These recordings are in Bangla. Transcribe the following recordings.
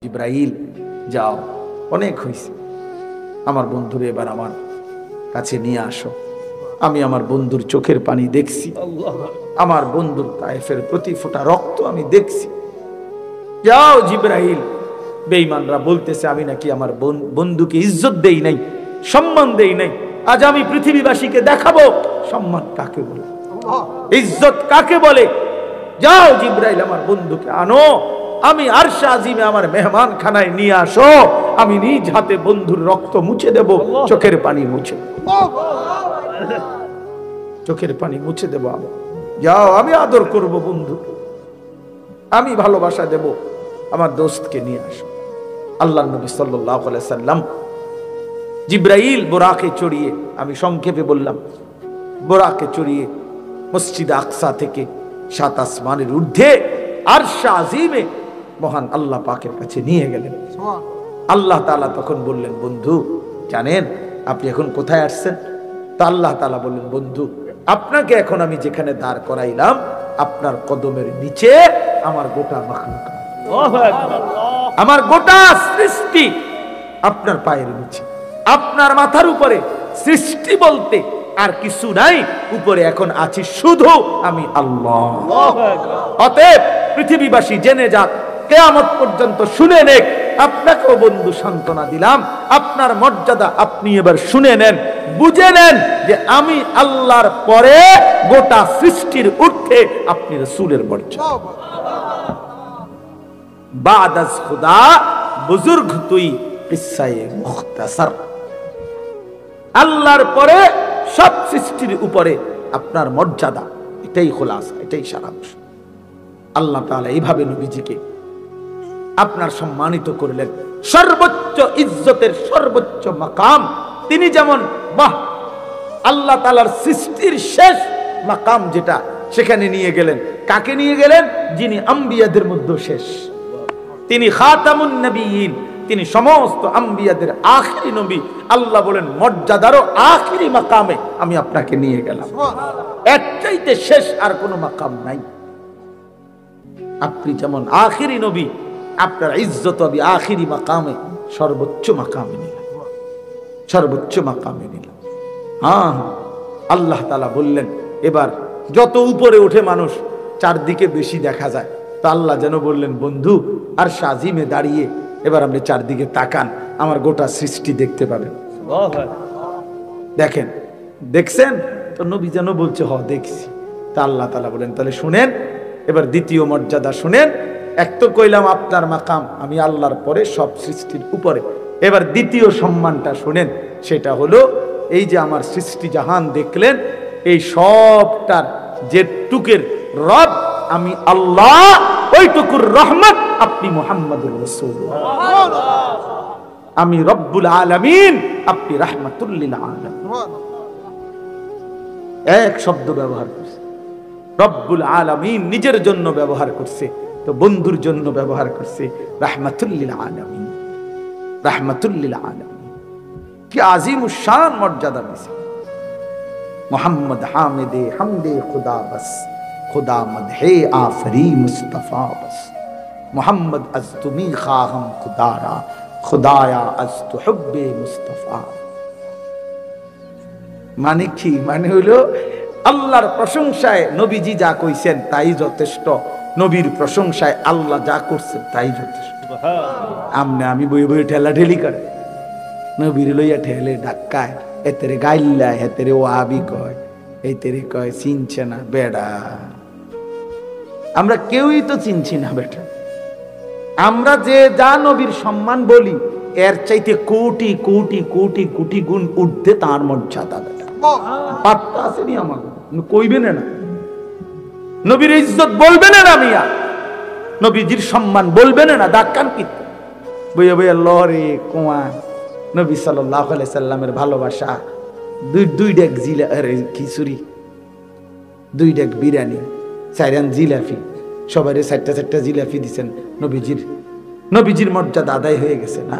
জিবরাইল যাও, অনেক হয়েছে, আমার বন্ধুরে এবার আমার কাছে নিয়ে আসো। আমি আমার বন্ধুর চোখের পানি দেখছি, আমার বন্ধুর তায়েফের প্রতি ফোঁটা রক্ত আমি দেখছি। যাও জিবরাইল, বেঈমানরা বলতেছে আমি নাকি আমার বন্ধুকে ইজ্জত দেই নাই, সম্মান দেই নাই। আজ আমি পৃথিবীবাসীকে দেখাবো সম্মান কাকে বলে, ইজ্জত কাকে বলে। যাও জিবরাইল, আমার বন্ধুকে আনো, আমি আরশ আজিমে আমার মেহমান খানায় নিয়ে আসো, আমি নিজ হাতে বন্ধুর রক্ত মুছে দেব, চোখের পানি মুছে, চোখের পানি মুছে দেব। যাও, আমি আদর করব বন্ধু, আমি ভালোবাসা দেব, আমার দোস্তকে নিয়ে আসো। আল্লাহর নবী সাল্লাল্লাহু আলাইহি সাল্লাম জিবরাইল বোরাকে চড়িয়ে, আমি সংক্ষেপে বললাম, বোরাকে চড়িয়ে মসজিদ আকসা থেকে 7 আসমানের ঊর্ধ্বে আরশ আজিমে মহান আল্লাহ পাকের কাছে নিয়ে গেলেন। আল্লাহ তাআলা তখন বললেন, বন্ধু জানেন আপনি এখন কোথায় আসছেন? তা আল্লাহ তাআলা বললেন, বন্ধু আপনাকে এখন আমি যেখানে দাঁড় করাইলাম, আপনার কদমের নিচে আমার গোটা মাখলুক, আমার গোটা সৃষ্টি আপনার পায়ের নিচে, আপনার মাথার উপরে সৃষ্টি বলতে আর কিছু নাই, উপরে এখন আছি শুধু আমি আল্লাহ। অতএব পৃথিবীবাসী জেনে যাক, কিয়ামত পর্যন্ত শুনে নেক। আপনাকেও বন্ধু সান্ত্বনা দিলাম, আপনার মর্যাদা আপনি এবার শুনে নেন, বুঝে নেন যে আমি আল্লাহর পরে গোটা সৃষ্টির ঊর্ধ্বে আপনি রাসূলের মর্যাদা। বাদাস খুদা বুজুর্গ তুই কিসায়ে মুখতাসার, আল্লাহর পরে সব সৃষ্টির উপরে আপনার মর্যাদা, এটাই খুলাসা, এটাই সারাংশ। আল্লাহ তাআলা এইভাবে নবীজিকে আপনার সম্মানিত করলেন, সর্বোচ্চ ইজ্জতের সর্বোচ্চ মাকাম। তিনি যেমন বাহ আল্লাহ তাআলার সৃষ্টির শেষ মাকাম যেটা, সেখানে নিয়ে গেলেন। কাকে নিয়ে গেলেন? যিনি আম্বিয়াদের মধ্যে শেষ, তিনি খাতামুন নবিয়্যিন, তিনি সমস্ত আম্বিয়াদের আখিরি নবী। আল্লাহ বলেন মর্যাদারও আখিরি মাকামে আমি আপনাকে নিয়ে গেলাম, এর চাইতে শেষ আর কোনো মাকাম নাই। আপনি যেমন আখিরি নবী, আপনার ইজ্জত হবে আখিরি মাকামে, সর্বোচ্চ মাকামে নিলাম, সর্বোচ্চ মাকামে নিলাম। হ্যাঁ, আল্লাহ তাআলা বললেন এবার যত উপরে ওঠে মানুষ চারদিকে বেশি দেখা যায়, তো আল্লাহ যেন বললেন, বন্ধু আরশ আজিমে দাঁড়িয়ে এবার আপনি চারদিকে তাকান, আমার গোটা সৃষ্টি দেখতে পাবেন। দেখেন, দেখছেন তো? নবী যেন বলছে হ দেখছি। তা আল্লাহ তাআলা বলেন, তাহলে শুনেন এবার দ্বিতীয় মর্যাদা শুনেন। এক তো কইলাম আপনার মাকাম আমি আল্লাহর পরে সব সৃষ্টির উপরে, এবার দ্বিতীয় সম্মানটা শুনেন। সেটা হলো এই যে আমার সৃষ্টি জাহান দেখলেন, এই সবটার যেটুকের রব আমি আল্লাহ, ওইটুকুর রহমত আপনি মুহাম্মদুর রাসূলুল্লাহ। আমি রব্বুল আলামিন, আপনি রাহমাতুল লিল আলামিন। এক শব্দ ব্যবহার করছে, রব্বুল আলামিন নিজের জন্য ব্যবহার করছে, তো বন্ধুর জন্য ব্যবহার করছে রাহমাতুল লিল আলামিন, রাহমাতুল লিল আলামিন। কি আজিমুশ শান মর্যাদা দিয়েছে। মোহাম্মদ হামিদে হামদে খুদা বস, खुदा मदहे आफरी मुस्तफा बस, मोहम्मद अज तुमी खाहम खुदारा, खुदाया अज तुहब्बे मुस्तफा। মানে কি? মানে হলো আল্লাহর প্রশংসায় নবীজি যা কইছেন তাই যথেষ্ট, নবীর প্রশংসায় আল্লাহ যা করছেন তাই যথেষ্ট। আমনে আমি বই বই ঠেলা ঠেলি করে, নবীর লইয়া ঠেলে ধাক্কায়, এতেরে গাইল্লা, এতেরে ওয়াহাবি কয়, এই তেরে কয় চিনছে না বেড়া। আমরা কেউই তো চিনছি না বেটা। আমরা যে যা নবীর সম্মান বলি, এর চাইতে কোটি কোটি কোটি কোটি গুণ ঊর্ধ্বে তার মর্যাদা বেটা। পাত্তা আসেনি আমার, কইবে না নবীর ইজ্জত বলবে না মিয়া, নবীজির সম্মান বলবে না দাক্কান কি বইয়া বইয়া লরে কোয়া। নবী সাল্লাল্লাহু আলাইহি সাল্লামের ভালোবাসা, দুই ডেক খিচুড়ি, 2 ডেক বিরিয়ানি, 4 জিলাপি, সবাই 4টা জিলাপি দিচ্ছেন। নবীজির মর্যাদা আদায় হয়ে গেছে না?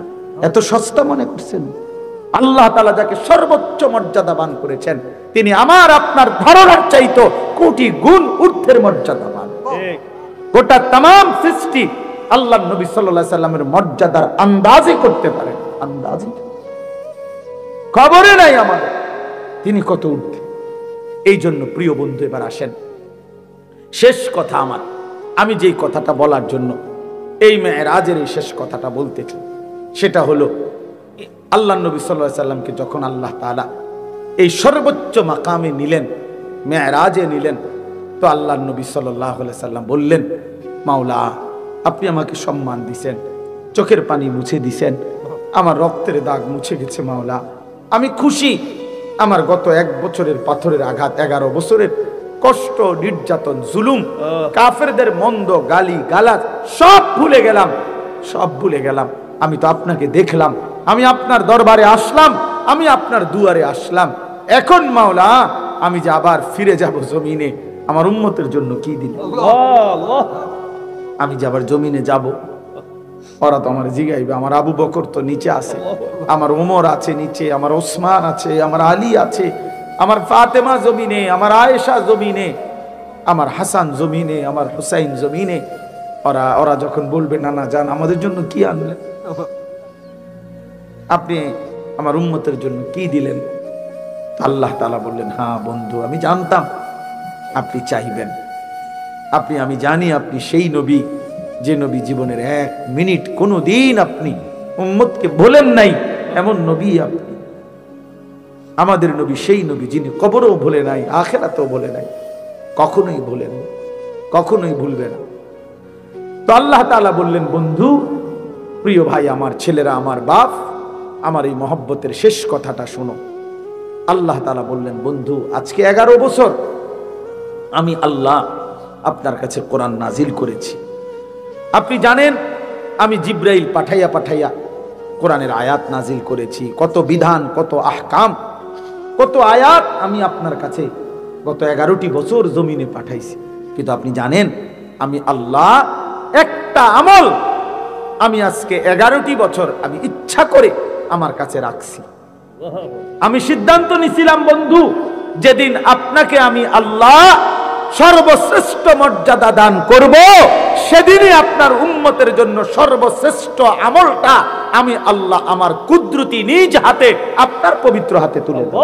এত সস্তা মনে করছেন? আল্লাহ তাআলা যাকে সর্বোচ্চ মর্যাদাবান করেছেন, তিনি আমার আপনার ধারণার চাইতো কোটি গুণ ঊর্ধ্বের মর্যাদাবান। গোটা তাম সৃষ্টি আল্লাহ নবী সাল্লাল্লাহু আলাইহি সাল্লামের মর্যাদার আন্দাজই করতে পারেন, আন্দাজই খবরে নাই আমাদের তিনি কত ঊর্ধ্বে। এই জন্য প্রিয় বন্ধু এবার আসেন শেষ কথা আমার, আমি যেই কথাটা বলার জন্য এই মেরাজের এই শেষ কথাটা বলতেছি, সেটা হলো আল্লাহ নবী সাল্লাল্লাহু আলাইহি সাল্লামকে যখন আল্লাহ তাআলা এই সর্বোচ্চ মাকামে নিলেন, মেরাজে নিলেন, তো আল্লাহ নবী সাল্লাল্লাহু আলাইহি সাল্লাম বললেন, মাওলা আপনি আমাকে সম্মান দিছেন, চোখের পানি মুছে দিছেন, আমার রক্তের দাগ মুছে গেছে মাওলা, আমি খুশি। আমার গত 1 বছরের পাথরের আঘাত, 11 বছরের কষ্ট, নির্যাতন, জুলুম, কাফেরদের মন্দ গালি গালাজ সব ভুলে গেলাম, সব ভুলে গেলাম। আমি তো আপনাকে দেখলাম, আমি আপনার দরবারে আসলাম, আমি আপনার দুয়ারে আসলাম। এখন মাওলা আমি যে আবার ফিরে যাব জমিনে, আমার উম্মতের জন্য কি দিলেন? আমি যে আবার জমিনে যাব, ওরা তো আমার জিগাইবে, আমার আবু বকর তো নিচে আছে, আমার ওমর আছে নিচে, আমার ওসমান আছে, আমার আলী আছে, আমার ফাতেমা জমিনে, আমার আয়েশা জমিনে, আমার হাসান জমিনে, আমার হুসাইন জমিনে। ওরা যখন বলবে নানা জান আমাদের জন্য কি আনলেন, আপনি আমার উম্মতের জন্য কি দিলেন? আল্লাহ তাআলা বললেন, হ্যাঁ বন্ধু আমি জানতাম আপনি চাইবেন, আমি জানি আপনি সেই নবী যে নবী জীবনের 1 মিনিট কোনোদিন আপনি উম্মতকে ভোলেন নাই, এমন নবী আপনি। আমাদের নবী সেই নবী যিনি কবরেও ভুলে নাই, আখিরাতেও ভুলে নাই, কখনোই ভুলেন, কখনোই ভুলবে না। তো আল্লাহ তাআলা বললেন, বন্ধু প্রিয় ভাই, আমার ছেলেরা, আমার বাপ, আমার এই মহব্বতের শেষ কথাটা শোনো। আল্লাহ তাআলা বললেন, বন্ধু আজকে 11 বছর আমি আল্লাহ আপনার কাছে কোরআন নাজিল করেছি। আপনি জানেন আমি জিব্রাইল পাঠাইয়া পাঠাইয়া কোরআনের আয়াত নাজিল করেছি, কত বিধান, কত আহকাম, কত আয়াত আমি আপনার কাছে গত 11টি বছর জমিনে পাঠাইছি। কিন্তু আপনি জানেন আমি আল্লাহ একটা আমল আমি আজকে 11টি বছর আমি ইচ্ছা করে আমার কাছে রাখছি। আমি সিদ্ধান্ত নিছিলাম বন্ধু, যেদিন আপনাকে আমি আল্লাহ সর্বশ্রেষ্ঠ মর্যাদা দান করব, সেদিনই আপনার উম্মতের জন্য সর্বশ্রেষ্ঠ আমলটা আমি আল্লাহ আমার কুদরতি নিজ হাতে আপনার পবিত্র হাতে তুলে দেব।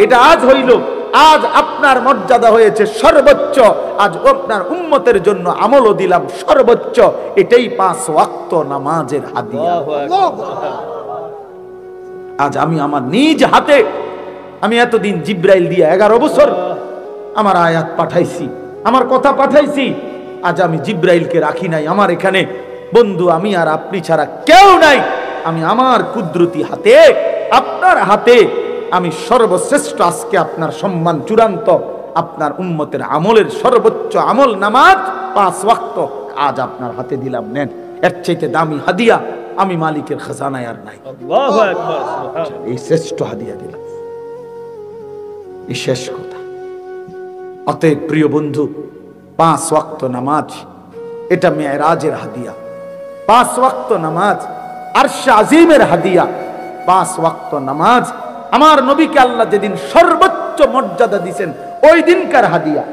এটা আজ হইল, আজ আপনার মর্যাদা হয়েছে সর্বোচ্চ, আজ আপনার উম্মতের জন্য আমলও দিলাম সর্বোচ্চ, এটাই 5 ওয়াক্ত নামাজের হাদিয়া। আজ আমি আমার নিজ হাতে, আমি এতদিন জিব্রাইল দিয়ে 11 বছর আমার আয়াত পাঠাইছি, আমার কথা পাঠাইছি, আজ আমি জিব্রাইলকে রাখি নাই আমার এখানে। বন্ধু আমি আর আপনি ছাড়া কেউ নাই, আমি আমার কুদরতি হাতে আপনার হাতে আমি সর্বশ্রেষ্ঠ আজকে আপনার সম্মান চূড়ান্ত, আপনার উম্মতের আমলের সর্বোচ্চ আমল নামাজ 5 ওয়াক্ত আজ আপনার হাতে দিলাম, নেন। এর চাইতে দামি হাদিয়া আমি মালিকের খাজানায় আর নাই। আল্লাহু আকবার, সুবহানাল্লাহ। এই শ্রেষ্ঠ হাদিয়া দিলাম, এই শেষ কথা। অতএব প্রিয় বন্ধু 5 ওয়াক্ত নামাজ এটা মেরাজের হাদিয়া, 5 ওয়াক্ত নামাজ আরশে আজিমের হাদিয়া, 5 ওয়াক্ত নামাজ আমার নবীকে আল্লাহ যেদিন সর্বোচ্চ মর্যাদা দিয়েছেন ওই দিনকার হাদিয়া।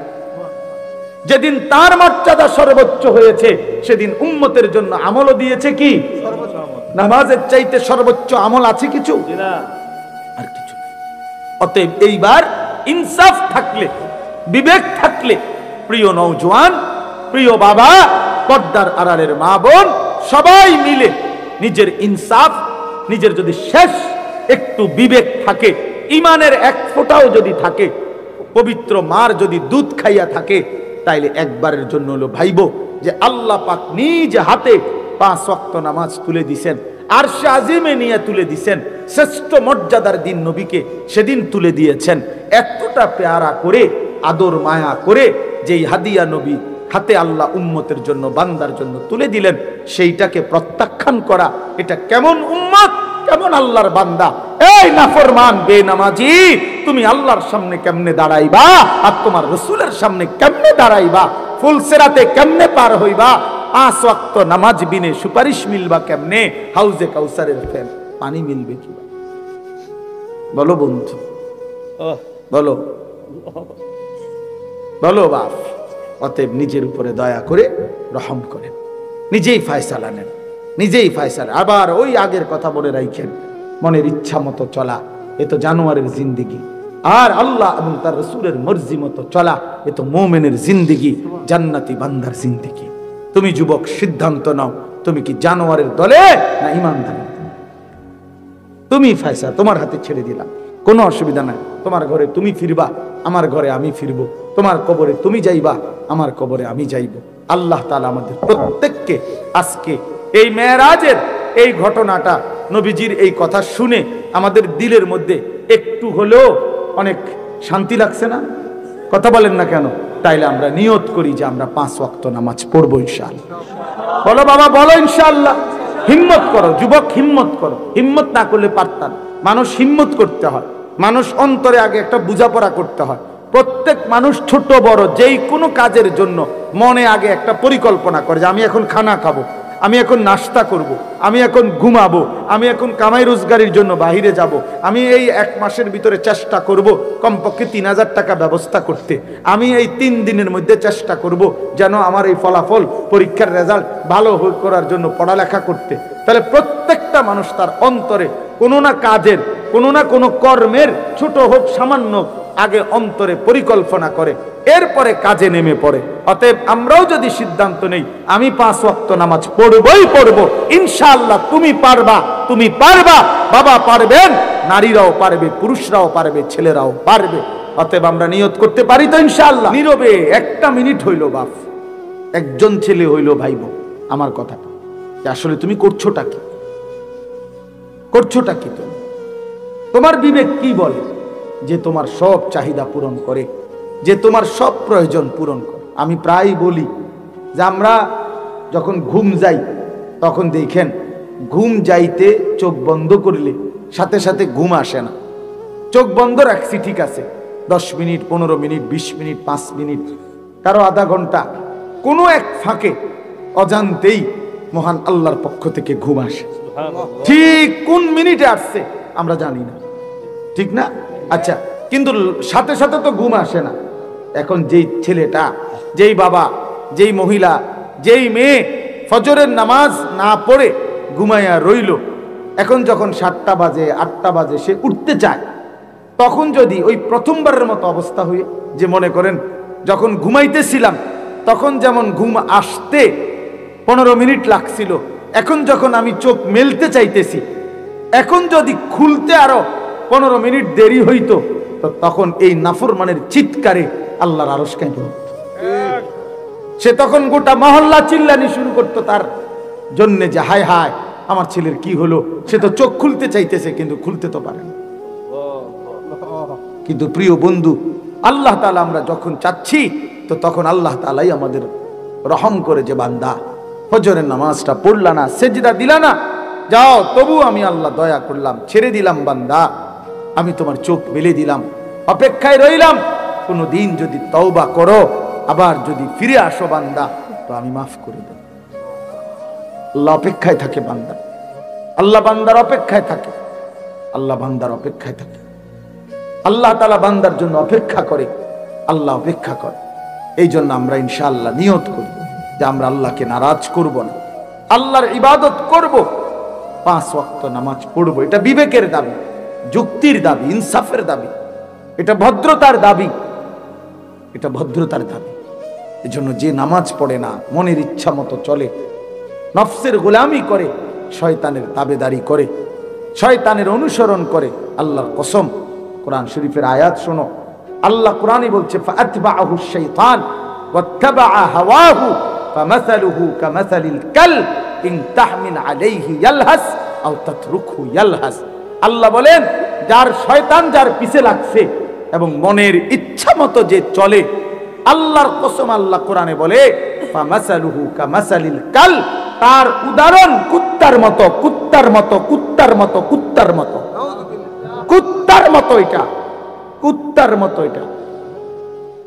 যেদিন তার মর্যাদা সর্বোচ্চ হয়েছে সেদিন উম্মতের জন্য আমলও দিয়েছে কি নামাজের চাইতে সর্বোচ্চ আমল আছে কিছু? আর কিছু। অতএব এইবার ইনসাফ থাকলে, বিবেক থাকলে, প্রিয় নওজোয়ান, প্রিয় বাবা, পর্দার আড়ালের মা বোন, সবাই মিলে নিজের ইনসাফ, নিজের যদি শেষ একটু বিবেক থাকে, ইমানের 1 ফোঁটাও যদি থাকে, পবিত্র মার যদি দুধ খাইয়া থাকে, তাইলে একবারের জন্য হলো ভাইবো যে আল্লাহ পাক নিজ হাতে 5 ওয়াক্ত নামাজ তুলে দিছেন, আরশে আজিমে নিয়ে তুলে দিছেন, শ্রেষ্ঠ মর্যাদার দিন নবীকে সেদিন তুলে দিয়েছেন। এতটা পেয়ারা করে, আদর মায়া করে যেই হাদিয়া নবী হাতে আল্লাহ উম্মতের জন্য, বান্দার জন্য তুলে দিলেন, সেইটাকে প্রত্যাখ্যান করা, এটা কেমন উম্মত, কেমন আল্লাহর বান্দা? এই নাফরমান বেনামাজি, তুমি আল্লাহর সামনে কেমনে দাঁড়াইবা? আর তোমার রাসূলের সামনে কেমনে দাঁড়াইবা? ফুলসিরাতে কেমনে পার হইবা? 5 ওয়াক্ত নামাজ বিনে সুপারিশ মিলবা কেমনে? হাউজে কাউসারের ফেন পানি মিলবে কি? বলো বন্ধু, বলো বলো বাপ। অতএব নিজের উপরে দয়া করে রহম করেন। নিজেই ফায়সালা নেন, নিজেই ফায়সালা। আবার ওই আগের কথা বলে রাখেন, মনের ইচ্ছা মতো চলা এ তো জানোয়ারের জিন্দিগি, আর আল্লাহ এবং তার রাসূলের মর্জি মতো চলা এ তো মুমিনের জিন্দিগি, জান্নাতি বান্দার জিন্দিগি। তুমি যুবক সিদ্ধান্ত নাও, তুমি কি জানোয়ারের দলে না ঈমানদার? তুমি ফায়সালা, তোমার হাতে ছেড়ে দিলাম, কোনো অসুবিধা নাই। তোমার ঘরে তুমি ফিরবা, আমার ঘরে আমি ফিরবো। তোমার কবরে তুমি যাইবা, আমার কবরে আমি যাইব। আল্লাহ তাআলা আমাদের প্রত্যেককে আজকে এই মেরাজের এই ঘটনাটা, নবীজির এই কথা শুনে আমাদের দিলের মধ্যে একটু হলেও অনেক শান্তি লাগছে না? কথা বলেন না কেন? তাইলে আমরা নিয়ত করি যে আমরা 5 ওয়াক্ত নামাজ পড়বো ইনশাআল্লাহ। বলো বাবা, বলো ইনশাআল্লাহ। হিম্মত করো যুবক, হিম্মত করো। হিম্মত না করলে পারতাম। মানুষ হিম্মত করতে হয়, মানুষ অন্তরে আগে একটা বোঝাপড়া করতে হয়। প্রত্যেক মানুষ ছোট বড় যেই কোনো কাজের জন্য মনে আগে একটা পরিকল্পনা করে যে আমি এখন খানা খাবো, আমি এখন নাস্তা করব, আমি এখন ঘুমাবো, আমি এখন কামাই রোজগারির জন্য বাহিরে যাব, আমি এই 1 মাসের ভিতরে চেষ্টা করব কমপক্ষে 3000 টাকা ব্যবস্থা করতে, আমি এই 3 দিনের মধ্যে চেষ্টা করব যেন আমার এই ফলাফল পরীক্ষার রেজাল্ট ভালো করার জন্য পড়ালেখা করতে। তাহলে প্রত্যেকটা মানুষ তার অন্তরে কোনো না কাজের, কোনো না কোনো কর্মের, ছোট হোক সামান্য, আগে অন্তরে পরিকল্পনা করে, এরপরে কাজে নেমে পড়ে। অতএব আমরাও যদি সিদ্ধান্ত নেই আমি 5 ওয়াক্ত নামাজ পড়বই পড়বো, ইনশাআল্লাহ তুমি পারবা, তুমি পারবা, বাবা পারবেন, নারীরাও পারবে, পুরুষরাও পারবে, ছেলেরাও পারবে। অতএব আমরা নিয়ত করতে পারি তো ইনশাআল্লাহ। নীরবে 1 মিনিট হইল বাপ, একজন ছেলে হইল ভাইব আমার কথাটা, আসলে তুমি করছোটা কি? করছোটা কি? তুমি, তোমার বিবেক কি বলে যে তোমার সব চাহিদা পূরণ করে, যে তোমার সব প্রয়োজন পূরণ করে? আমি প্রায় বলি যে আমরা যখন ঘুম যাই তখন দেখেন ঘুম যাইতে চোখ বন্ধ করলে সাথে সাথে ঘুম আসে না। চোখ বন্ধ রাখছি ঠিক আছে, 10 মিনিট, 15 মিনিট, 20 মিনিট, 5 মিনিট, কারো আধা ঘন্টা, কোনো এক ফাঁকে অজান্তেই মহান আল্লাহর পক্ষ থেকে ঘুম আসে। ঠিক কোন মিনিটে আসছে আমরা জানি না, ঠিক না? আচ্ছা, কিন্তু সাথে সাথে তো ঘুম আসে না। এখন যেই ছেলেটা, যেই বাবা, যেই মহিলা, যেই মেয়ে ফজরের নামাজ না পড়ে ঘুমাইয়া রইল, এখন যখন 7টা বাজে 8টা বাজে সে উঠতে চায়, তখন যদি ওই প্রথমবারের মতো অবস্থা হয়ে যে মনে করেন যখন ঘুমাইতেছিলাম তখন যেমন ঘুম আসতে 15 মিনিট লাগছিল, এখন যখন আমি চোখ মেলতে চাইতেছি, এখন যদি খুলতে আরো 15 মিনিট দেরি হইতো, তো তখন এই নাফরমানের চিৎকারে আল্লাহর আরশ কাঁপে উঠত। সে তখন গোটা মহল্লা চিল্লানি শুরু করতো তার জন্য যে হায় হায় আমার ছেলের কি হলো, সে তো চোখ খুলতে চাইতেছে কিন্তু খুলতে তো পারে না। কিন্তু প্রিয় বন্ধু, আল্লাহ তাআলা আমরা যখন চাচ্ছি তো তখন আল্লাহ তাআলাই আমাদের রহম করে যে বান্দা ফজরের নামাজটা পড়লা না, সেজদা দিলা না, যাও তবু আমি আল্লাহ দয়া করলাম, ছেড়ে দিলাম বান্দা, আমি তোমার চোখ মেলে দিলাম, অপেক্ষায় রইলাম, কোনো দিন যদি তওবা করো আবার যদি ফিরে আসো বান্দা তো আমি মাফ করে দেব। আল্লাহ অপেক্ষায় থাকে বান্দা, আল্লাহ বান্দার অপেক্ষায় থাকে, আল্লাহ বান্দার অপেক্ষায় থাকে। আল্লাহ তাআলা বান্দার জন্য অপেক্ষা করে, আল্লাহ অপেক্ষা করে। এই জন্য আমরা ইনশাআল্লাহ নিয়ত করব যে আমরা আল্লাহকে নারাজ করব না, আল্লাহর ইবাদত করব, 5 ওয়াক্ত নামাজ পড়ব। এটা বিবেকের দাবি, যুক্তির দাবি, ইনসাফের দাবি, এটা ভদ্রতার দাবি, এটা ভদ্রতার দাবি। এজন্য যে নামাজ পড়ে না, মনের ইচ্ছা মতো চলে, নফসের গোলামি করে, শয়তানের তাবেদারি করে, শয়তানের অনুসরণ করে, আল্লাহর কসম, কোরআন শরীফের আয়াত শোনো, আল্লাহ কোরআনই বলছে ফাআতবাআহু শাইতান ওয়াত্তাবাআ হাওয়াহু ফামাসালুহু কামাসালিল কালব ইন তাহমিল আলাইহি ইয়ালহাস আও তাতরুকহু ইয়ালহাস। আল্লাহ বলেন যার শয়তান যার পিছে লাগছে এবং মনের ইচ্ছা মতো যে চলে, আল্লাহর কসম আল্লাহ কোরআনে বলে ফামাসালুহু কামাসালিল কালব, তার উদাহরণ কুত্তার মতো, কুত্তার মতো, কুত্তার মতো, কুত্তার মতো, কুত্তার মতো, এটা কুত্তার মতো, এটা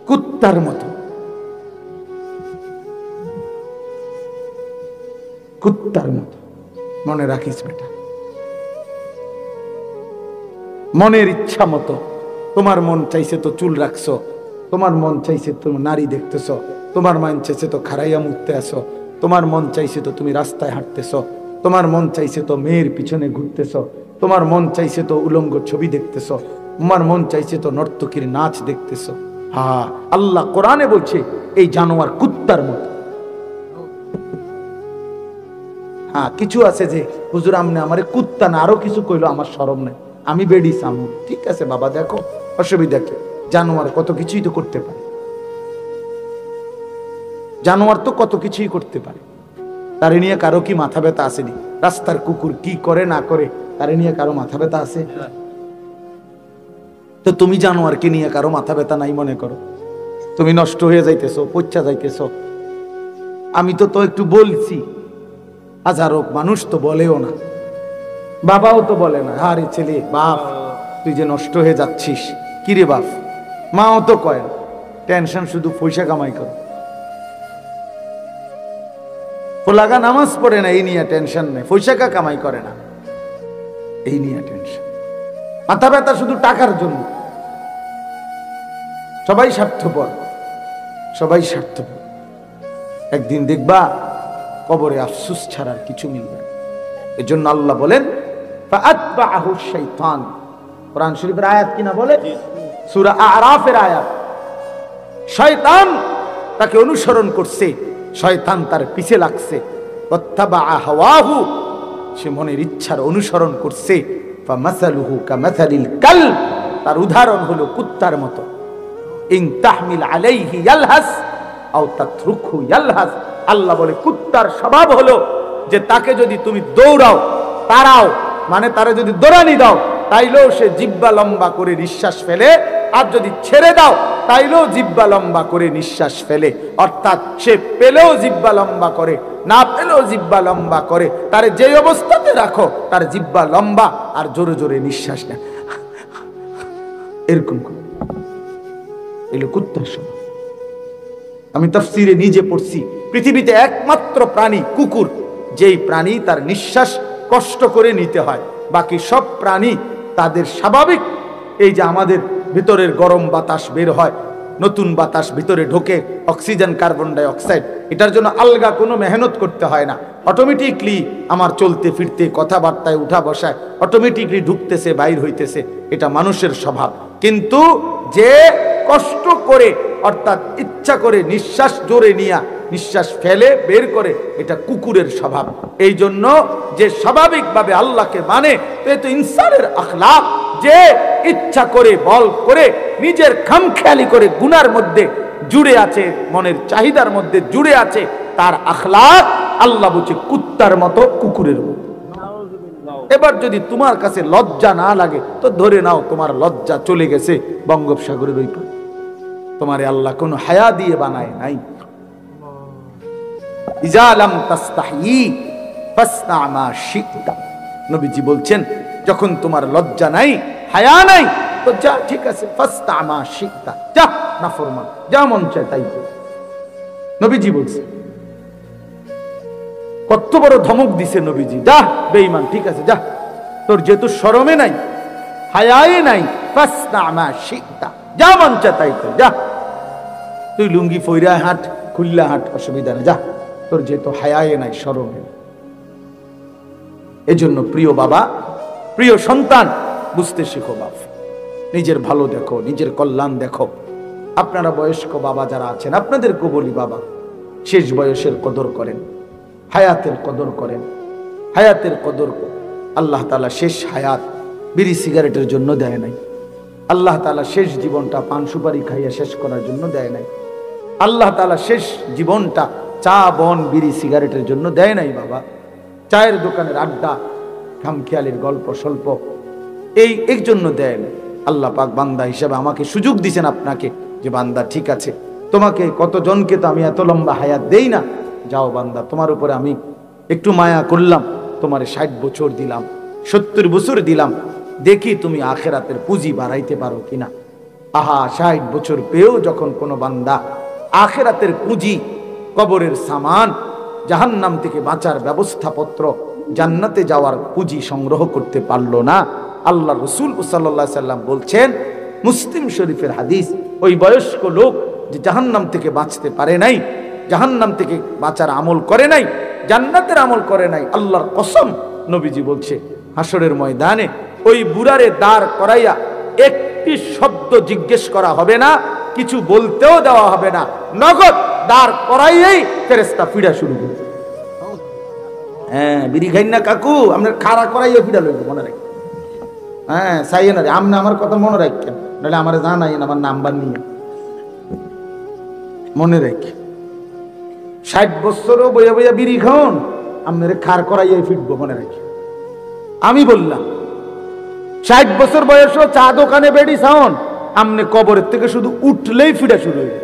কুত্তার মতো, কুত্তার মতো। মনে রাখিস বেটা, মনের ইচ্ছা মতো, তোমার মন চাইছে তো চুল রাখছো, তোমার মন চাইছে তো নারী দেখতেছো, তোমার মন চাইছে তো খারাইয়া মুখতে আসো, তোমার মন চাইছে তো তুমি রাস্তায় হাঁটতেছ, তোমার মন চাইছে তো মেয়ের পিছনে ঘুরতেছ, তোমার মন চাইছে তো উলঙ্গ ছবি দেখতেছ, তোমার মন চাইছে তো নর্তকীর নাচ দেখতেছ। হ্যাঁ, আল্লাহ কোরআনে বলছে এই জানোয়ার কুত্তার মতো। হ্যাঁ, কিছু আছে যে হুজুর আমনে আমারে কুত্তা না আরো কিছু কইলো আমার শরম নাই, আমি বেডি সামু। ঠিক আছে বাবা, দেখো অসুবিধা কি? জানোয়ার কত কিছুই তো করতে পারে, জানোয়ার তো কত কিছুই করতে পারে। তারে নিয়ে কারো কি মাথা ব্যথা আসেনি? রাস্তার কুকুর কি করে না করে তারে নিয়ে কারো মাথা ব্যথা আছে? তো তুমি জানোয়ারকে নিয়ে কারো মাথা ব্যথা নাই মনে করো? তুমি নষ্ট হয়ে যাইতেছো, পচা যাইতেছো। আমি তো একটু বলছি, হাজারো মানুষ তো বলেও না, বাবাও তো বলে না আরে ছেলে বাপ তুই যে নষ্ট হয়ে যাচ্ছিস। কিরে বাপ? মাও তো কয় না, টেনশন শুধু পয়সা কামাই করো। ফোলাগা নামাজ পড়ে না এই নিয়ে টেনশন নেই, পয়সা কামাই করে না এই নিয়ে টেনশন। মাথা ব্যথা শুধু টাকার জন্য। সবাই স্বার্থপর, সবাই স্বার্থপর। একদিন দেখবা কবরে আফসোস ছাড়া কিছু মিলবে না। এজন্য আল্লাহ বলেন ফাআতবাহু শাইতান। কোরআন শরীফের আয়াত কিনা বলে, সূরা আরাফের আয়াত। শয়তান তাকে অনুসরণ করছে, শয়তান তার পিছে লাগছে। ওয়াত্তাবা হাওয়াহু, সে মনের ইচ্ছার অনুসরণ করছে। ফামাসালুহু কামাসালিল কালব, তার উদাহরণ হলো কুত্তার মতো। ইন তাহমিল আলাইহি ইয়ালহাস আও তাতরুকহু ইয়ালহাস। আল্লাহ বলে কুত্তার স্বভাব হলো যে তাকে যদি তুমি দৌড়াও, তাড়াও, মানে তারে যদি দৌড়ানি দাও তাইলেও সে জিহ্বা লম্বা করে নিঃশ্বাস ফেলে, আর যদি ছেড়ে দাও তাইলেও জিহ্বা লম্বা করে নিঃশ্বাস ফেলে। অর্থাৎ সে পেলেও জিহ্বা লম্বা করে, না পেলেও জিহ্বা লম্বা করে। তারে যে অবস্থাতে রাখো তার জিহ্বা লম্বা আর জোরে জোরে নিঃশ্বাস নেয়, এরকম করে। এলো কুত্তার স্বভাব। আমি তাফসীরে নিজে পড়ছি, পৃথিবীতে একমাত্র প্রাণী কুকুর, যেই প্রাণী তার নিঃশ্বাস কষ্ট করে নিতে হয়। বাকি সব প্রাণী তাদের স্বাভাবিক, এই যে আমাদের ভিতরের গরম বাতাস বের হয়, নতুন বাতাস ভিতরে ঢোকে, অক্সিজেন কার্বন ডাই অক্সাইড, এটার জন্য আলগা কোনো মেহনত করতে হয় না। অটোমেটিকলি আমার চলতে ফিরতে কথাবার্তায় উঠা বসায় অটোমেটিকলি ঢুকতেছে বাইর হইতেছে, এটা মানুষের স্বভাব। কিন্তু যে কষ্ট করে অর্থাৎ ইচ্ছা করে নিঃশ্বাস জোরে নিয়া নিঃশ্বাস ফেলে বের করে, এটা কুকুরের স্বভাব। এই জন্য যে স্বাভাবিকভাবে আল্লাহকে মানে, তো এ তো ইনসানের আখলাক। যে ইচ্ছা করে বল করে নিজের খামখেয়ালি করে গুনার মধ্যে জুড়ে আছে, মনের চাহিদার মধ্যে জুড়ে আছে, তার আখলাক আল্লাহ বলছে কুত্তার মতো, কুকুরের মতো। এবার যদি তোমার কাছে লজ্জা না লাগে তো ধরে নাও তোমার লজ্জা চলে গেছে বঙ্গোপসাগরের ওই পারে। তোমারে আল্লাহ কোনো হায়া দিয়ে বানায় নাই। ইজা লাম তাস্তাহি ফাসনা মা শিতা। নবীজি বলছেন যখন তোমার লজ্জা নাই, হায়া নাই, তো যা, ঠিক আছে, ফাসনা মা শিতা, যা নাফরমান, যা মন চায় তাই কর। নবীজি বলছে, কত বড় ধমক দিছে নবীজি, যা বেঈমান, ঠিক আছে যা, তোর যেহেতু শরমে নাই, হায়াই নাই, ফাসনা মা শিতা, যা মন চায় তাই কর, যা। তুই লুঙ্গি ফইরা হাঁট, খুল্লা হাঁট, অসুবিধা নেই, যা, তোর যেহেতু হায়ায় নাই, শরমে। এজন্য প্রিয় বাবা, প্রিয় সন্তান, বুঝতে শিখো বাপ, নিজের ভালো দেখো, নিজের কল্যাণ দেখো। আপনারা বয়স্ক বাবা যারা আছেন, আপনাদেরকে বলি বাবা, শেষ বয়সের কদর করেন, হায়াতের কদর করেন, হায়াতের কদর। আল্লাহ তাআলা শেষ হায়াত বিড়ি সিগারেটের জন্য দেয় নাই। আল্লাহ তাআলা শেষ জীবনটা পান সুপারি খাইয়া শেষ করার জন্য দেয় নাই। আল্লাহ তাআলা শেষ জীবনটা চা বন বিড়ি সিগারেটের জন্য দেয় নাই বাবা। চায়ের দোকানের আড্ডা, খামখেয়ালির গল্প স্বল্প, এই জন্য দেয় না। আল্লাহ পাক বান্দা হিসেবে আমাকে সুযোগ দিয়েছেন, আপনাকে, যে বান্দা ঠিক আছে, তোমাকে কতজনকে তো আমি এত লম্বা হায়াত দেই না, যাও বান্দা, তোমার উপরে আমি একটু মায়া করলাম, তোমারে 60 বছর দিলাম, 70 বছর দিলাম, দেখি তুমি আখেরাতের পুঁজি বাড়াইতে পারো কিনা। আহা, 60 বছর পেয়েও যখন কোনো বান্দা আখেরাতের পুঁজি, কবরের সামান, জাহান্নাম থেকে বাঁচার ব্যবস্থাপত্র, জান্নাতে যাওয়ার পুঁজি সংগ্রহ করতে পারলো না, আল্লাহ রসুল সাল্লাল্লাহু আলাইহি সাল্লাম বলছেন, মুসলিম শরীফের হাদিস, ওই বয়স্ক লোক যে জাহান্নাম থেকে বাঁচতে পারে নাই, জাহান্নাম থেকে বাঁচার আমল করে নাই, জান্নাতের আমল করে নাই, আল্লাহর কসম নবীজি বলছে হাসরের ময়দানে ওই বুড়ারে দাঁড় করাইয়া একটি শব্দ জিজ্ঞেস করা হবে না, কিছু বলতেও দেওয়া হবে না, নগদ দাঁড় করাইয়াই ফেরেশতা ফিরা শুরু করবে। হ্যাঁ, বিড়ি খাই না কাকু, আপনার খাড়া করাইয়া ফিরা লইব, মনে রাখি। হ্যাঁ, চাইয়ে না রে, আপনি আমার কথা মনে রাখেন, নাহলে আমার জানাইন আমার নাম্বার নিয়ে মনে রাখি। 60 বছরও বইয়া বইয়া বিড়ি খাওন, আপনার খাড় করাইয়াই ফিরবো, মনে রাখি। আমি বললাম 60 বছর বয়সও চা দোকানে বেড়ি খাওন, আপনি কবরের থেকে শুধু উঠলেই ফিরা শুরু হইবে।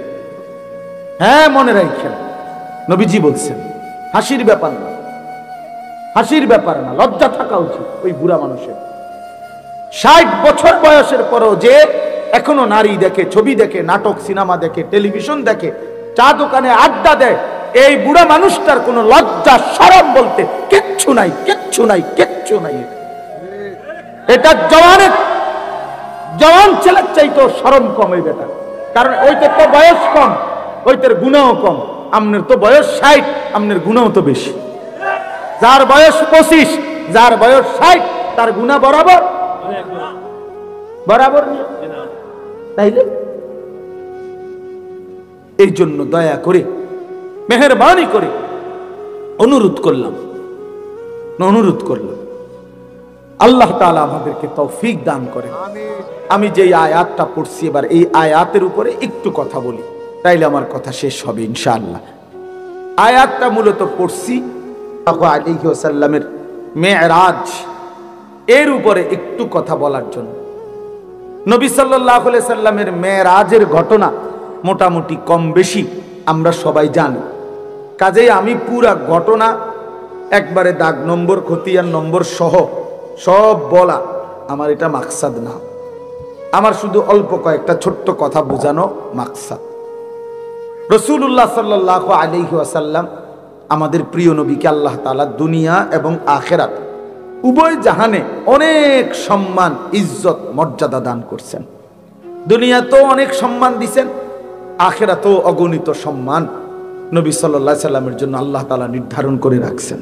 হ্যাঁ, মনে রাখেন, নবীজি বলছেন হাসির ব্যাপার না, হাসির ব্যাপার না, লজ্জা থাকা উচিত ওই বুড়া মানুষের। 60 বছর বয়সের পরও যে এখনো নারী দেখে, ছবি দেখে, নাটক সিনেমা দেখে, টেলিভিশন দেখে, চা দোকানে আড্ডা দেয়, এই বুড়া মানুষটার কোনো লজ্জা শরম বলতে কিচ্ছু নাই, কিচ্ছু নাই, কিচ্ছু নাই। এটা জওয়ান ছেলের চাইতেও শরম কম এই বেটা, কারণ ওইটার তো বয়স কম, ওইটার গুণাও কম। আপনার তো বয়স 60, আপনার গুণাও তো বেশি। যার বয়স 25, যার বয়স 60, তার গুণা বরাবর বরাবর। তাইলে এই জন্য দয়া করে, মেহেরবানি করে অনুরোধ করলাম আল্লাহ তাআলা আমাদেরকে তৌফিক দান করে। আমি যে আয়াতটা পড়ছি এবার এই আয়াতের উপরে একটু কথা বলি, তাইলে আমার কথা শেষ হবে ইনশাআল্লাহ। আয়াতটা মূলত পড়ছি সাল্লাল্লাহু আলাইহি ওয়াসাল্লামের মেরাজ, এর উপরে একটু কথা বলার জন্য। নবী সাল্লাল্লাহু আলাইহি সাল্লামের মেরাজের ঘটনা মোটামুটি কম বেশি আমরা সবাই জানি, কাজেই আমি পুরা ঘটনা একবারে দাগ নম্বর, খতিয়ান নম্বর সহ সব বলা আমার এটা মাকসাদ না, আমার শুধু অল্প কয়েকটা ছোট্ট কথা বোঝানো মাকসাদ। রাসূলুল্লাহ সাল্লাল্লাহু আলাইহি ওয়াসাল্লাম আমাদের প্রিয় নবীকে আল্লাহ তাআলা দুনিয়া এবং আখিরাত উভয় জাহানে অনেক সম্মান, ইজ্জত, মর্যাদা দান করছেন। দুনিয়াতেও অনেক সম্মান দিছেন, আখিরাতেও অগণিত সম্মান নবী সাল্লাল্লাহু আলাইহি সাল্লামের জন্য আল্লাহ তাআলা নির্ধারণ করে রাখছেন।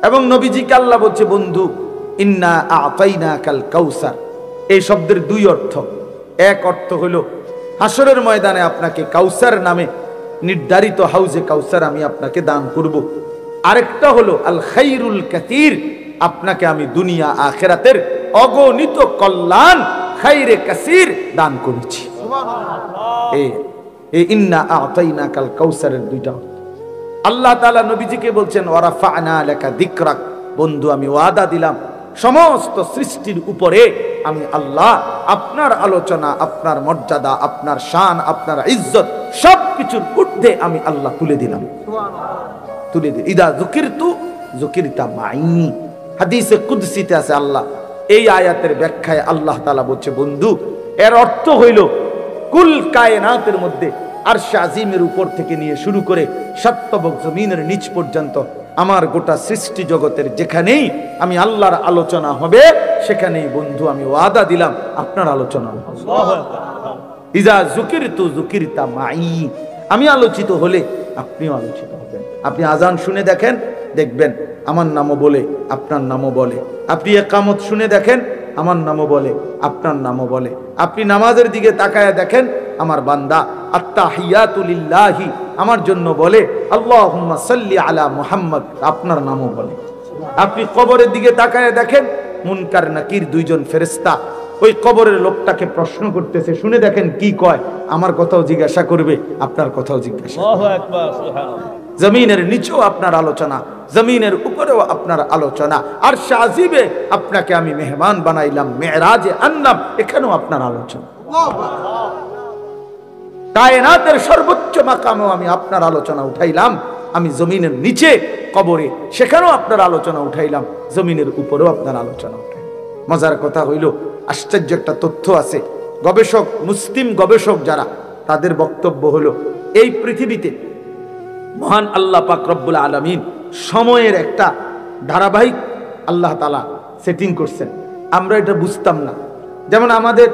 এবং নবীজিকে আল্লাহ বলছে, বন্ধু ইন্না আ'তাইনাকাল কাউসার। এই শব্দের দুই অর্থ। এক অর্থ হলো হাসরের ময়দানে আপনাকে কাউসার নামে নির্ধারিত হাউজে কাউসার আমি আপনাকে দান করব। আরেকটা হলো আল খাইরুল কাসীর, আপনাকে আমি দুনিয়া আখিরাতের অগণিত কল্যাণ, খাইরে কাসীর দান করেছি। সুবহানাল্লাহ। এই ইন্না আ'তাইনাকাল কাউসারের দুইটা অর্থ। আল্লাহ তাআলা নবীজিকে বলছেন ওয়া রাফা'না লাকা যিকরাক, বন্ধু আমি ওয়াদা দিলাম সমস্ত সৃষ্টির উপরে আমি আল্লাহ আপনার আলোচনা, আপনার মর্যাদা, আপনার শান, আপনার ইজ্জত সবকিছুর ঊর্ধ্বে আমি আল্লাহ তুলে দিলাম। সুবহানাল্লাহ। তুলে দিই। ইদা যুকিরতু যুকিরতা মাই, হাদিসে কুদসিতে আছে আল্লাহ এই আয়াতের ব্যাখ্যায় আল্লাহ তাআলা বলছে, বন্ধু এর অর্থ হইল কুল কায়নাতের মধ্যে আরশ আজিমের উপর থেকে নিয়ে শুরু করে সাতবক জমিনের নিচ পর্যন্ত আমার গোটা সৃষ্টি জগতের যেখানেই আমি আল্লাহর আলোচনা হবে, সেখানেই বন্ধু আমি ওয়াদা দিলাম আপনার আলোচনা হবে। ইজা যুকিরতু যুকিরতা মাই, আমি আলোচিত হলে আপনিও আলোচিত হবেন। আপনি আজান শুনে দেখেন, দেখবেন আমার নামও বলে, আপনার নামও বলে। আপনি ইকামত শুনে দেখেন, আমার নামও বলে, আপনার নামও বলে। আপনি নামাজের দিকে তাকায়া দেখেন, আমার বান্দা আত্তাহিয়াতু লিল্লাহি আমার জন্য বলে, আল্লাহুম্মা সাল্লি আলা মুহাম্মদ আপনার নামও বলে। আপনি কবরের দিকে তাকায়া দেখেন, মুনকার নাকির দুইজন ফেরেশতা ওই কবরের লোকটাকে প্রশ্ন করতেছে, শুনে দেখেন কি কয়। আমার কথাও জিজ্ঞাসা করবে, আপনার কথাও জিজ্ঞাসা। আল্লাহু আকবার, সুবহানাল্লাহ। জমিনের নিচেও আপনার আলোচনা, জমিনের উপরেও আপনার আলোচনা। আর শাজিবে আপনাকে আমি মেহমান বানাইলাম, মেরাজে আনলাম, এখানেও আপনার আলোচনা। কায়নাতের সর্বোচ্চ মাকামেও আমি আপনার আলোচনা উঠাইলাম। আমি জমিনের নিচে কবরে, সেখানেও আপনার আলোচনা উঠাইলাম, জমিনের উপরেও আপনার আলোচনা উঠাই। মজার কথা হইল, আশ্চর্য একটা তথ্য আছে, গবেষক, মুসলিম গবেষক যারা, তাদের বক্তব্য হলো এই পৃথিবীতে মহান আল্লাহ পাক রব্বুল আলামিন সময়ের একটা ধারাবাহিক আল্লাহ তাআলা সেটিং করছেন। আমরা এটা বুঝতাম না। যেমন আমাদের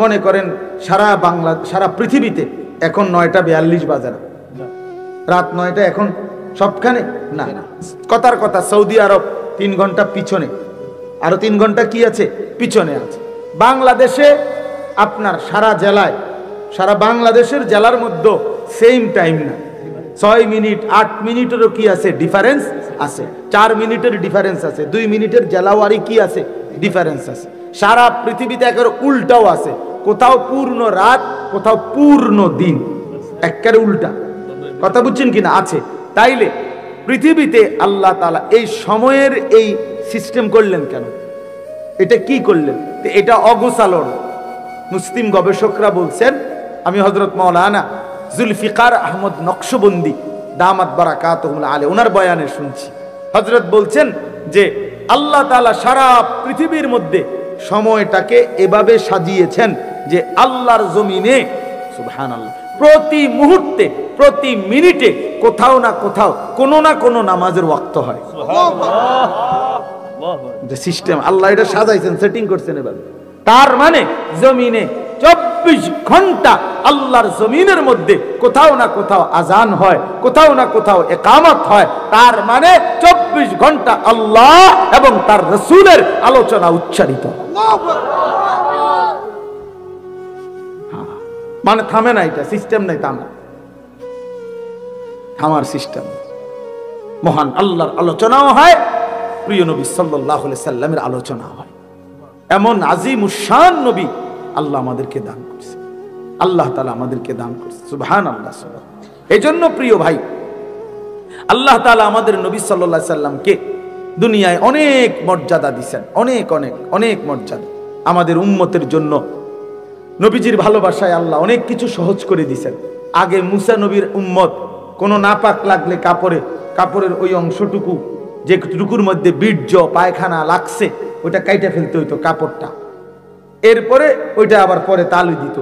মনে করেন সারা বাংলা, সারা পৃথিবীতে এখন 9টা 42 বাজে না, রাত 9টা এখন সবখানে না, কথার কথা সৌদি আরব 3 ঘন্টা পিছনে, আরো 3 ঘন্টা কি আছে পিছনে আছে। বাংলাদেশে আপনার সারা জেলায়, সারা বাংলাদেশের জেলার মধ্যে সেম টাইম না, 6 মিনিট 8 মিনিটেরও কি আছে ডিফারেন্স আছে, 4 মিনিটের ডিফারেন্স আছে, 2 মিনিটের জেলাওয়ারি কি আছে ডিফারেন্স আছে। সারা পৃথিবীতে একেবারে উল্টাও আছে, কোথাও পূর্ণ রাত, কোথাও পূর্ণ দিন, একেবারে উল্টা। কথা বুঝছেন কিনা? আছে। তাইলে পৃথিবীতে আল্লাহ তাআলা এই সময়ের এই সিস্টেম করলেন কেন? এটা কি করলেন? এটা অগোছালন। মুসলিম গবেষকরা বলছেন, আমি হযরত মাওলানা জুলফিকার আহমদ নকশবন্দি দামাত বারাকাতুহুল আলাইহি ওনার বয়ানে শুনছি। হযরত বলছেন যে আল্লাহ তাআলা সারা পৃথিবীর মধ্যে সময়টাকে এভাবে সাজিয়েছেন যে আল্লাহর জমিনে সুবহানাল্লাহ প্রতি মুহূর্তে প্রতি মিনিটে কোথাও না কোথাও কোনো না কোনো নামাজের ওয়াক্ত হয়। যে সিস্টেম আল্লাহ এটা সাজাইছেন, সেটিং করছেন এভাবে। তার মানে জমিনে 24 ঘন্টা আল্লাহর জমিনের মধ্যে কোথাও না কোথাও আজান হয়, কোথাও না কোথাও ইকামত হয়। তার মানে 24 ঘন্টা আল্লাহ এবং তার রাসূলের আলোচনা উচ্চারিত, মানে থামে না, এটা সিস্টেম নাই, থামার সিস্টেম। মহান আল্লাহর আলোচনাও হয়, প্রিয় নবী সাল্লাল্লাহু আলাইহি সাল্লামের আলোচনা হয়। এমন আজিমুশান নবী আল্লাহ আমাদেরকে দান করছে, আল্লাহ তাআলা আমাদেরকে দান করছে। সুবহানাল্লাহ। এজন্য প্রিয় ভাই, আল্লাহ তাআলা আমাদের নবী সাল্লাল্লাহু আলাইহি সাল্লামকে দুনিয়ায় অনেক মর্যাদা দিয়েছেন, অনেক অনেক অনেক মর্যাদা। আমাদের উম্মতের জন্য নবীজির ভালোবাসায় আল্লাহ অনেক কিছু সহজ করে দিয়েছেন। আগে মুসা নবীর উম্মত কোনো নাপাক লাগলে কাপড়ের ওই অংশটুকু যেটুকুর মধ্যে বীর্য পায়খানা লাগছে ওইটা কাইটা ফেলতে হইতো কাপড়টা, এরপরে ওইটা আবার পরে তালু দিত।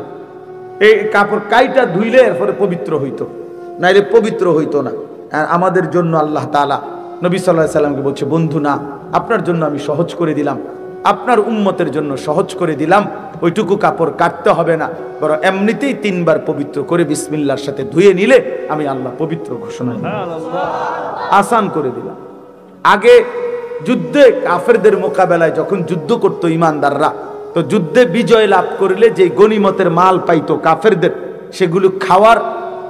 এই কাপড় কাইটা ধুইলে এরপরে পবিত্র হইতো, নাইলে পবিত্র হইতো না। আর আমাদের জন্য আল্লাহ তাআলা নবী সাল্লাল্লাহু আলাইহি সাল্লামকে বলছে, বন্ধু না, আপনার জন্য আমি সহজ করে দিলাম, আপনার উম্মতের জন্য সহজ করে দিলাম। ওইটুকু কাপড় কাটতে হবে না, বরং এমনিতেই 3 বার পবিত্র করে বিসমিল্লাহর সাথে ধুয়ে নিলে আমি আল্লাহ পবিত্র ঘোষণা আসান করে দিলাম। আগে যুদ্ধে কাফেরদের মোকাবেলায় যখন যুদ্ধ করতো ইমানদাররা, তো যুদ্ধে বিজয় লাভ করলে যে গনিমতের মাল পাইতো কাফেরদের, সেগুলো খাওয়ার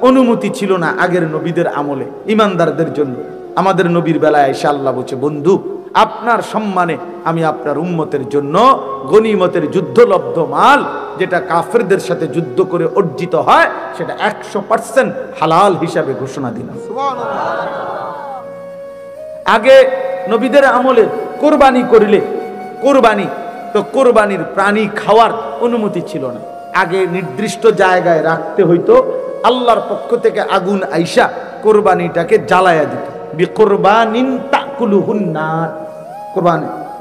অনুমতি ছিল না আগের নবীদের আমলে ইমানদারদের জন্য। আমাদের নবীর বেলায় এসে আল্লাহ বলছে, বন্ধু আপনার সম্মানে আমি আপনার উম্মতের জন্য গনিমতের যুদ্ধলব্ধ মাল, যেটা কাফেরদের সাথে যুদ্ধ করে অর্জিত হয়, সেটা 100% হালাল হিসাবে ঘোষণা দিলাম। আগে নবীদের আমলে কোরবানি করলে, কোরবানির প্রাণী খাওয়ার অনুমতি ছিল না। আগে নির্দিষ্ট জায়গায় রাখতে হইতো, আল্লাহর পক্ষ থেকে আগুন আইসা কোরবানিটাকে জ্বালায়া দিত। বিকুরবানিন তাকুলুহুন নার,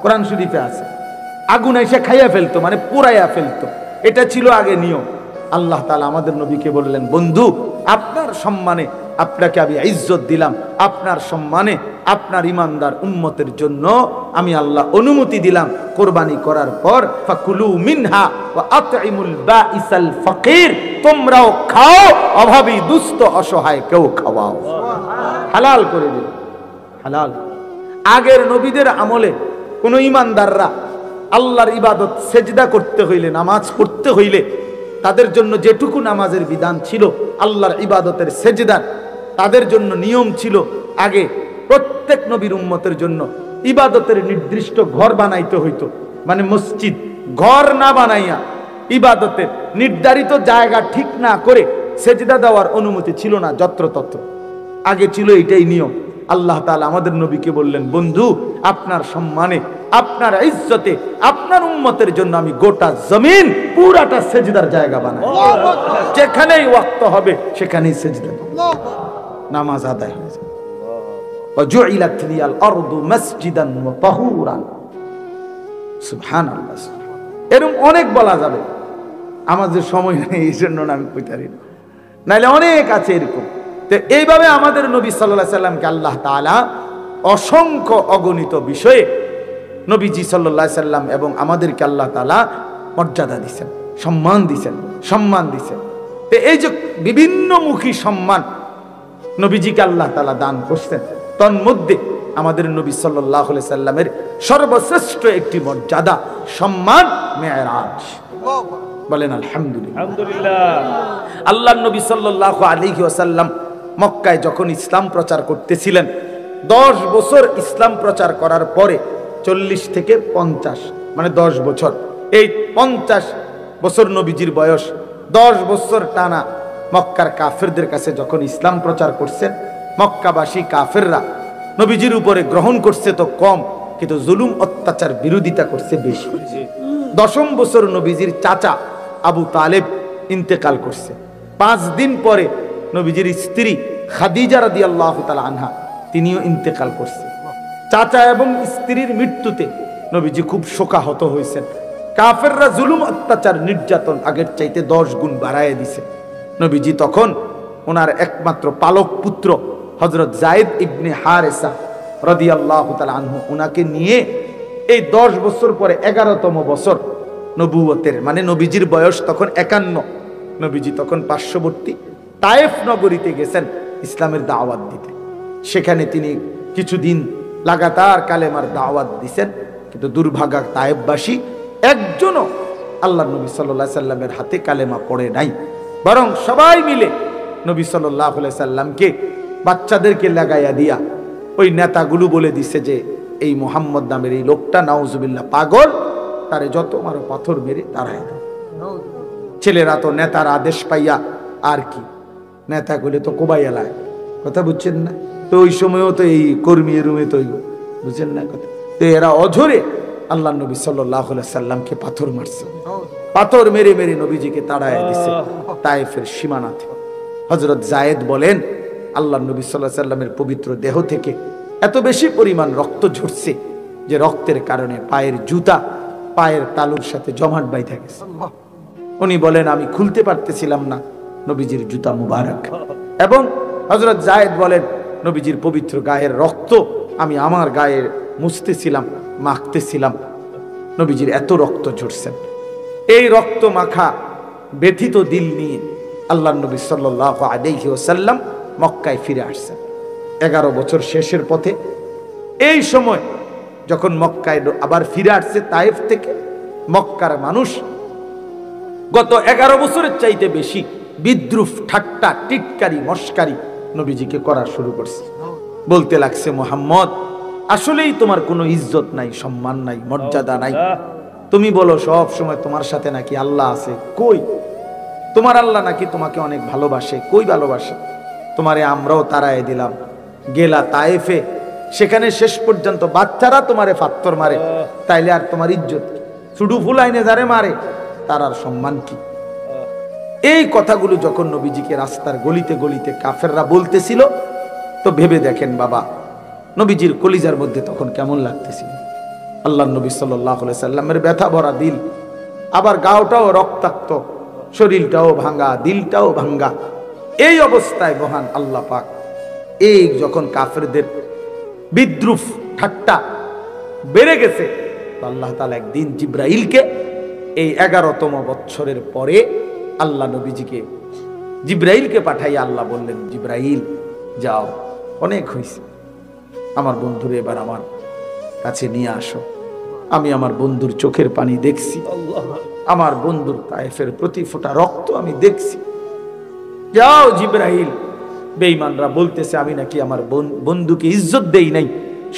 কোরআন শরীফে আছে, আগুন আইসা খাইয়া ফেলতো, মানে পুরাইয়া ফেলতো। এটা ছিল আগে নিয়ম। আল্লাহ তাআলা আমাদের নবীকে বললেন, বন্ধু আপনার সম্মানে আপনাকে আমি ইজ্জত দিলাম, আপনার সম্মানে আপনার ইমানদার উম্মতের জন্য আমি আল্লাহ অনুমতি দিলাম কোরবানি করার পর, ফাকুলু মিনহা ওয়া আতইমুল বাঈসাল ফাকির, তোমরাও খাও, অভাবী দুস্থ অসহায় কেউ খাওয়াও। হালাল করে দিল, হালাল। আগের নবীদের আমলে কোন ইমানদাররা আল্লাহর ইবাদত সেজদা করতে হইলে, নামাজ পড়তে হইলে, তাদের জন্য যেটুকু নামাজের বিধান ছিল আল্লাহর ইবাদতের সেজদার, তাদের জন্য নিয়ম ছিল আগে প্রত্যেক নবীর উম্মতের জন্য ইবাদতের নির্দিষ্ট ঘর বানাইতে হইতো। মানে মসজিদ ঘর না বানাইয়া ইবাদতের নির্ধারিত জায়গা ঠিক না করে সেজদা দেওয়ার অনুমতি ছিল না যত্রতত্র। আগে ছিল এটাই নিয়ম। আল্লাহ তাআলা আমাদের নবীকে বললেন, বন্ধু আপনার সম্মানে, আপনার ইজ্জতে, আপনার উম্মতের জন্য আমি গোটা জমিন পুরাটা সেজদার জায়গা বানাই, যেখানেই ওয়াক্ত হবে সেখানেই সেজদা, নামাজ আদায় হয়ে যাবে। ওয়াজুইলাত লিয়াল আরদু মাসজিদান ওয়া তাহুরান। সুবহানাল্লাহ। এরকম অনেক বলা যাবে, আমাদের সময় নেই এই জন্য আমি কইতে পারি না, নাইলে অনেক আছে এরকম। তো এইভাবে আমাদের নবী সাল্লাল্লাহু আলাইহি সাল্লামকে আল্লাহ তাআলা অসংখ্য অগণিত বিষয়ে নবীজি সাল্লাল্লাহু আলাইহি সাল্লাম এবং আমাদেরকে আল্লাহ তাআলা মর্যাদা দিয়েছেন, সম্মান দিয়েছেন। তো এই যে বিভিন্নমুখী সম্মান, নবীজিকে আল্লাহ তাআলা দান করছেন। তন্মধ্যে আমাদের নবী সাল্লাল্লাহু আলাইহি সাল্লামের সর্বশ্রেষ্ঠ একটি মর্যাদা, সম্মান মেরাজ। বলেন আলহামদুলিল্লাহ। আল্লাহর নবী সাল্লাল্লাহু আলাইহি ওয়াসাল্লাম মক্কায় যখন ইসলাম প্রচার করতেছিলেন, 10 বছর ইসলাম প্রচার করার পরে 40 থেকে 50 মানে 10 বছর, এই 50 বছর নবীজির বয়স, 10 বছর টানা মক্কার কাফেরদের কাছে যখন ইসলাম প্রচার করছেন, মক্কাবাসী কাফেররা নবীজির উপরে গ্রহণ করছে তো কম, কিন্তু জুলুম অত্যাচার বিরোধিতা করছে বেশি। 10ম বছর নবীজির চাচা আবু তালেব ইন্তেকাল করছে। 5 দিন পরে নবীজির স্ত্রী খাদিজা রাদিয়াল্লাহু তাআলা আনহা তিনিও ইন্তেকাল করছে। চাচা এবং স্ত্রীর মৃত্যুতে নবীজি খুব শোকাহত হয়েছেন। কাফেররা জুলুম অত্যাচার নির্যাতন আগের চাইতে 10 গুণ বাড়ায় দিছে। নবীজি তখন ওনার একমাত্র পালক পুত্র হযরত যায়েদ ইবনে হারেসা রাদিয়াল্লাহু তাআলা আনহু ওনাকে নিয়ে এই 10 বছর পরে 11তম বছর নবুয়তের, মানে নবীজির বয়স তখন 51, নবীজি তখন পার্শ্ববর্তী তায়েফ নগরীতে গেছেন ইসলামের দাওয়াত দিতে। সেখানে তিনি কিছুদিন লাগাতার কালেমার দাওয়াত দিছেন, কিন্তু দুর্ভাগা তায়েফবাসী একজনও আল্লাহ নবী সাল্লাল্লাহু আলাইহি সাল্লামের হাতে কালেমা পড়ে নাই, বরং সবাই মিলে নবী সাল্লাল্লাহু আলাইহি সাল্লামকে বাচ্চাদেরকে লাগাইয়া দিয়া ওই নেতাগুলো বলে দিছে যে এই মুহাম্মদ নামের এই লোকটা নাউজুবিল্লাহ পাগল, তারে যত মারো পাথর মেরে তাড়ায় দাও। ছেলেরা তো নেতার আদেশ পাইয়া আর কি, নেতাগুলো তো কোবাইয়া লাগে, কথা বুঝছেন না? তো ওই সময়ও তো এই কর্মী রুমে তো বুঝছেন না কথা, তো এরা অঝরে আল্লাহ নবী সাল্লাল্লাহু আলাইহি সাল্লামকে পাথর মারছে, পাথর মেরে মেরে নবীজিকে তাড়ায় দিছে তায়েফের সীমানাতে। হযরত যায়েদ বলেন, আল্লাহ নবী সাল্লাল্লাহু আলাইহি সাল্লামের পবিত্র দেহ থেকে এত বেশি পরিমাণ রক্ত ঝরছে যে রক্তের কারণে পায়ের জুতা পায়ের তালুর সাথে জমাট বাইধা গেছে। উনি বলেন, আমি খুলতে পারতেছিলাম না নবীজির জুতা মুবারক। এবং হযরত যায়েদ বলেন, নবীজির পবিত্র গায়ের রক্ত আমি আমার গায়ে মুছতেছিলাম, মাখতেছিলাম, নবীজির এত রক্ত ঝরছেন। এই রক্ত মাখা ব্যথিত দিল নিয়ে আল্লাহ নবী সাল্লাল্লাহু আলাইহি ওয়াসাল্লাম মক্কায় ফিরে আসছেন 11 বছর শেষের পথে। এই সময় যখন মক্কায় আবার ফিরে আসছে তায়েফ থেকে, মক্কার মানুষ গত 11 বছরের চাইতে বেশি বিদ্রুপ, ঠাট্টা, টিটকারি, মস্কারি নবীজিকে করা শুরু করছে। বলতে লাগছে, মুহাম্মদ আসলেই তোমার কোনো ইজ্জত নাই, সম্মান নাই, মর্যাদা নাই। তুমি বলো সব সময় তোমার সাথে নাকি আল্লাহ আছে, কই? তোমার আল্লাহ নাকি তোমাকে অনেক ভালোবাসে, কই ভালোবাসে? তোমারে আমরাও তাড়ায় দিলাম, গেলা তায়েফে, সেখানে শেষ পর্যন্ত বাচ্চারা তোমারে পাথর মারে, তাইলে আর তোমার ইজ্জত? শুধু ফুলাইনে যারে মারে তার আর সম্মান কি? এই কথাগুলো যখন নবীজিকে রাস্তার গলিতে গলিতে কাফেররা বলতেছিল, তো ভেবে দেখেন বাবা, নবীজির কলিজার মধ্যে তখন কেমন লাগতেছিল। আল্লাহ নবী সাল্লাল্লাহু আলাইহি সাল্লামের ব্যথা ভরা দিল, আবার গাওটাও রক্তাক্ত, শরীরটাও ভাঙ্গা, দিলটাও ভাঙ্গা। এই অবস্থায় মহান আল্লাহ পাক এই যখন কাফেরদের বিদ্রুপ ঠাট্টা বেড়ে গেছে, আল্লাহ তাআলা একদিন জিব্রাইলকে এই 11তম বছরের পরে আল্লাহ নবীজিকে জিব্রাইলকে পাঠাইয়া আল্লাহ বললেন, জিব্রাইল যাও, অনেক হয়েছে, আমার বন্ধুরে এবার আমার কাছে নিয়ে আসো। আমি আমার বন্ধুর চোখের পানি দেখছি, আমার বন্ধুর তায়েফের প্রতি ফোঁটা রক্ত আমি দেখছি। যাও জিব্রাইল, বেঈমানরা বলতেছে আমি নাকি আমার বন্ধুকে ইজ্জত দেই নাই,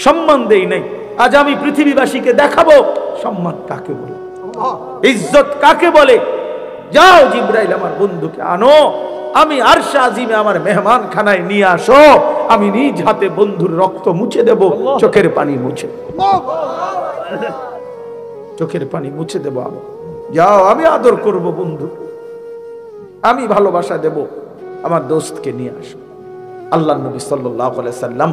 সম্মান দেই নাই। আজ আমি পৃথিবীবাসীকে দেখাবো সম্মান কাকে বলে, ইজ্জত কাকে বলে। যাও জিব্রাইল, আমার বন্ধুকে আনো, আমি আরশে আজিমে আমার মেহমান খানায় নিয়ে আসো, আমি নিজ হাতে বন্ধুর রক্ত মুছে দেব, চোখের পানি মুছে, চোখের পানি মুছে দেব। যাও, আমি আদর করব বন্ধু, আমি ভালোবাসা দেব, আমার দোস্তকে নিয়ে আসো। আল্লাহ নবী সাল্লাল্লাহু আলাইহি সাল্লাম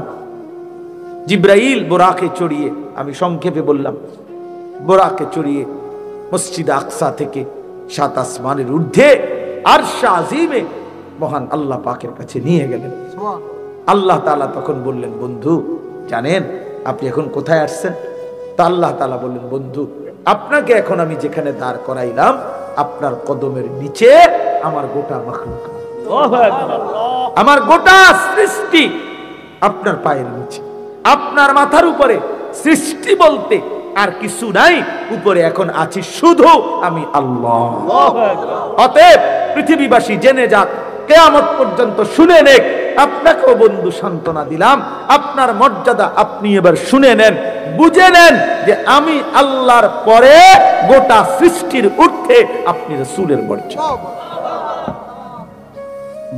জিব্রাইল বুরাকে চড়িয়ে, আমি সংক্ষেপে বললাম, বুরাকে চড়িয়ে মসজিদ আকসা থেকে 7 আসমানের ঊর্ধ্বে আরশে আজিমে মহান আল্লাহ পাকের কাছে নিয়ে গেলেন। আল্লাহ তাআলা তখন বললেন, বন্ধু জানেন আপনি এখন কোথায় আসছেন? তা আল্লাহ তাআলা বললেন, বন্ধু আপনাকে এখন আমি যেখানে দাঁড় করাইলাম, আপনার কদমের নিচে আমার গোটা মাখলুক। আমার গোটা সৃষ্টি আপনার পায়ের নিচে, আপনার মাথার উপরে। সৃষ্টি বলতে আর কিছু নাই, উপরে এখন আছি শুধু আমি আল্লাহ। অতএব পৃথিবীবাসী জেনে যাক, কিয়ামত পর্যন্ত শুনে নেক। আপনাকেও বন্ধু সান্ত্বনা দিলাম, আপনার মর্যাদা আপনি এবার শুনে নেন, বুঝে নেন যে আমি আল্লাহর পরে গোটা সৃষ্টির ঊর্ধ্বে আপনি রাসূলের মর্যাদা।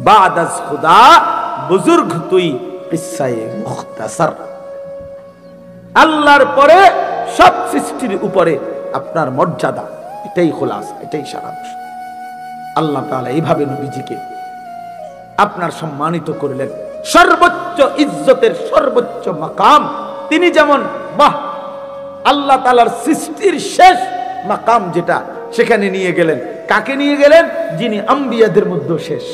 বাদাস খুদা বুজুর্গ তুই কিসসায়ে মুখতাসার। আল্লাহর পরে সব সৃষ্টির উপরে আপনার মর্যাদা, এটাই খুলাসা, এটাই সারাংশ। আল্লাহ তাআলা এইভাবে নবীজিকে আপনার সম্মানিত করলেন, সর্বোচ্চ ইজ্জতের সর্বোচ্চ মাকাম। তিনি যেমন আল্লাহ তাআলার সৃষ্টির শেষ মাকাম যেটা, সেখানে নিয়ে গেলেন। কাকে নিয়ে গেলেন? যিনি আম্বিয়াদের মধ্যে শেষ,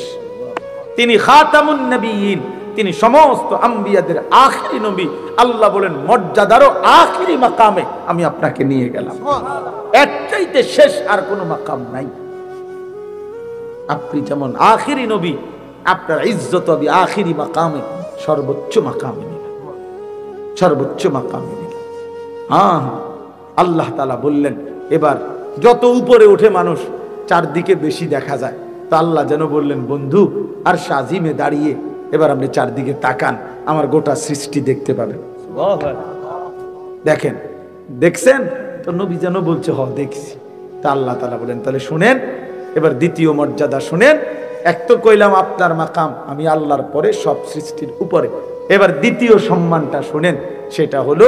তিনি খাতামুন নবিয়্যিন, তিনি সমস্ত আম্বিয়াদের আখিরি নবী। আল্লাহ বলেন মর্যাদারও আখিরি মাকামে আমি আপনাকে নিয়ে গেলাম। এর চাইতে শেষ আর কোনো মাকাম নাই। আপনি যেমন আখিরি নবী, আপনার ইজ্জত হবে আখিরি মাকামে, সর্বোচ্চ মাকামে নিলেন, সর্বোচ্চ মাকামে নিলেন। হ্যাঁ, আল্লাহ তাআলা বললেন এবার যত উপরে ওঠে মানুষ চারদিকে বেশি দেখা যায়। তো আল্লাহ যেন বললেন, বন্ধু আর সাজিমে দাঁড়িয়ে এবার আপনি চারদিকে তাকান, আমার গোটা সৃষ্টি দেখতে পাবেন। দেখেন, দেখছেন তো? নবী যেন বলছে হ দেখছি। তা আল্লাহ তাআলা বলেন তাহলে শুনেন, এবার দ্বিতীয় মর্যাদা শুনেন। এক তো কইলাম আপনার মাকাম আমি আল্লাহর পরে সব সৃষ্টির উপরে, এবার দ্বিতীয় সম্মানটা শুনেন। সেটা হলো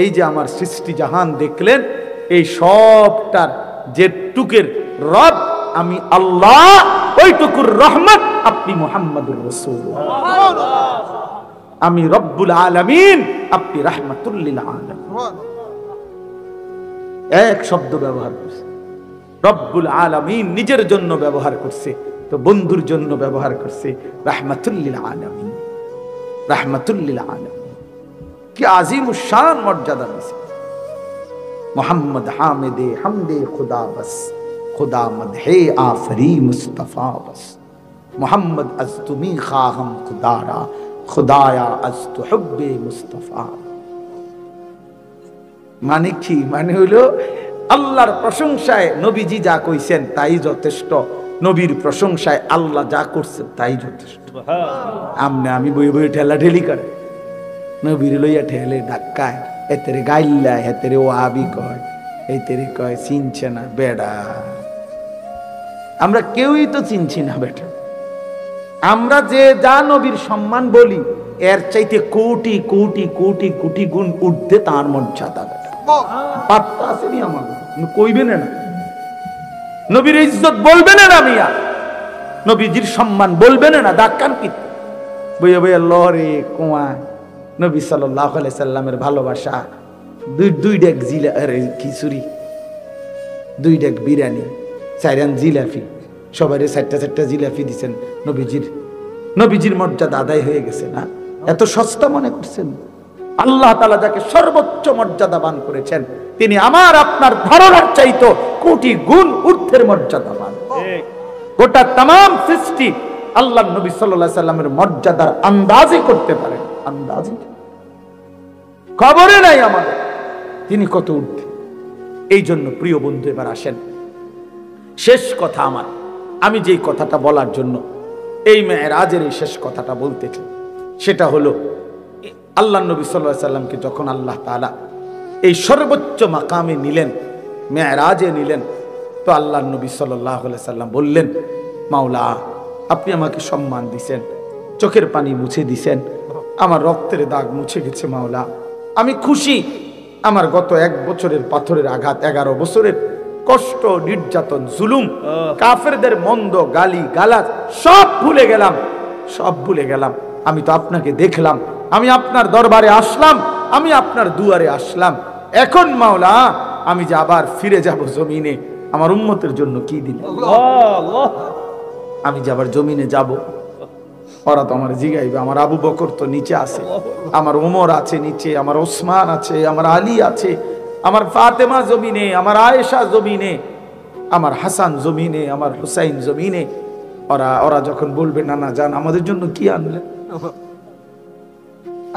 এই যে আমার সৃষ্টি জাহান দেখলেন, এই সবটার যেটুকের রব আমি আল্লাহ, ওইটুকুর রহমত আপনি মুহাম্মদুর রাসূলুল্লাহ। আমি রব্বুল আলামিন, আপনি রাহমাতুল লিল আলামিন। এক শব্দ ব্যবহার করছে, রব্বুল আলামিন নিজের জন্য ব্যবহার করছে, তো বন্ধুর জন্য ব্যবহার করছে রাহমাতুল লিল আলামিন, রাহমাতুল লিল আলামিন। কি আজিমুশ শান মর্যাদা দিয়েছে। মোহাম্মদ হামিদে হামদে খুদা বস, खुदा मदहे आफरी मुस्तफा बस, मोहम्मद अज तुमी खाहम खुदारा, खुदाया अज तु हुब्बे मुस्तफा। মানে কি? মানে হইল আল্লাহর প্রশংসায় নবীজি যা কইছেন তাই যথেষ্ট, নবীর প্রশংসায় আল্লাহ যা করছেন তাই যথেষ্ট। আমনে আমি বই বই ঠেলা ঠেলি করে নবীর লইয়া ঠেলে ধাক্কায়, এতেরে গাইল্লা, এতেরে ওয়াহাবি কয়, এই তেরে কয় চিনছে না বেড়া। আমরা কেউই তো চিনছি না বেটা। আমরা যে যা নবীর সম্মান বলি এর চাইতে কোটি কোটি কোটি কোটি গুণ ঊর্ধ্বে তার মর্যাদা। পাত্তা আসেনি আমার, কইবেন না নবীর ইজ্জত বলবেন না, মিয়া নবীজির সম্মান বলবেন না, দাক্কান পিত বইয়া বইয়া লরে কোয়া। নবী সাল্লাল্লাহু আলাইহি সাল্লামের ভালোবাসা, দুই ডেক জিলা খিচুড়ি, দুই ডেক বিরিয়ানি, চাইরান জিলাপি, সবাই চারটা চারটা জিলাপি দিচ্ছেন। নবীজির মর্যাদা আদায় হয়ে গেছে না? এত সস্তা মনে করছেন? আল্লাহ তাআলা যাকে সর্বোচ্চ মর্যাদাবান করেছেন, তিনি আমার আপনার ধারণার চাইতো কোটি গুণ ঊর্ধ্বের মর্যাদাবান। গোটা তাম সৃষ্টি আল্লাহ নবী সাল্লাল্লাহু আলাইহি সাল্লামের মর্যাদার আন্দাজই করতে পারেন, আন্দাজই খবরে নাই আমাদের তিনি কত ঊর্ধ্বে। এই জন্য প্রিয় বন্ধু এবার আসেন শেষ কথা আমার, আমি যেই কথাটা বলার জন্য এই মেরাজের এই শেষ কথাটা বলতে চাই, সেটা হলো আল্লাহ নবী সাল্লাল্লাহু আলাইহি সাল্লামকে যখন আল্লাহ তাআলা এই সর্বোচ্চ মাকামে নিলেন, মেরাজে নিলেন, তো আল্লাহ নবী সাল্লাল্লাহু আলাইহি সাল্লাম বললেন, মাওলা আপনি আমাকে সম্মান দিছেন, চোখের পানি মুছে দিছেন, আমার রক্তের দাগ মুছে গেছে মাওলা, আমি খুশি। আমার গত 1 বছরের পাথরের আঘাত, 11 বছরের কষ্ট, নির্যাতন, জুলুম, কাফেরদের মন্দ গালি গালাজ সব ভুলে গেলাম, সব ভুলে গেলাম। আমি তো আপনাকে দেখলাম, আমি আপনার দরবারে আসলাম, আমি আপনার দুয়ারে আসলাম। এখন মাওলা আমি যে আবার ফিরে যাব জমিনে, আমার উম্মতের জন্য কি দিলেন? আমি যে আবার জমিনে যাব, ওরা তো আমার জিগাইবে, আমার আবু বকর তো নিচে আছে, আমার ওমর আছে নিচে, আমার ওসমান আছে, আমার আলী আছে, আমার ফাতেমা জমিনে, আমার আয়েশা জমিনে, আমার হাসান জমিনে, আমার হুসাইন জমিনে, ওরা যখন বলবে না না যান, আমাদের জন্য কি আনলেন,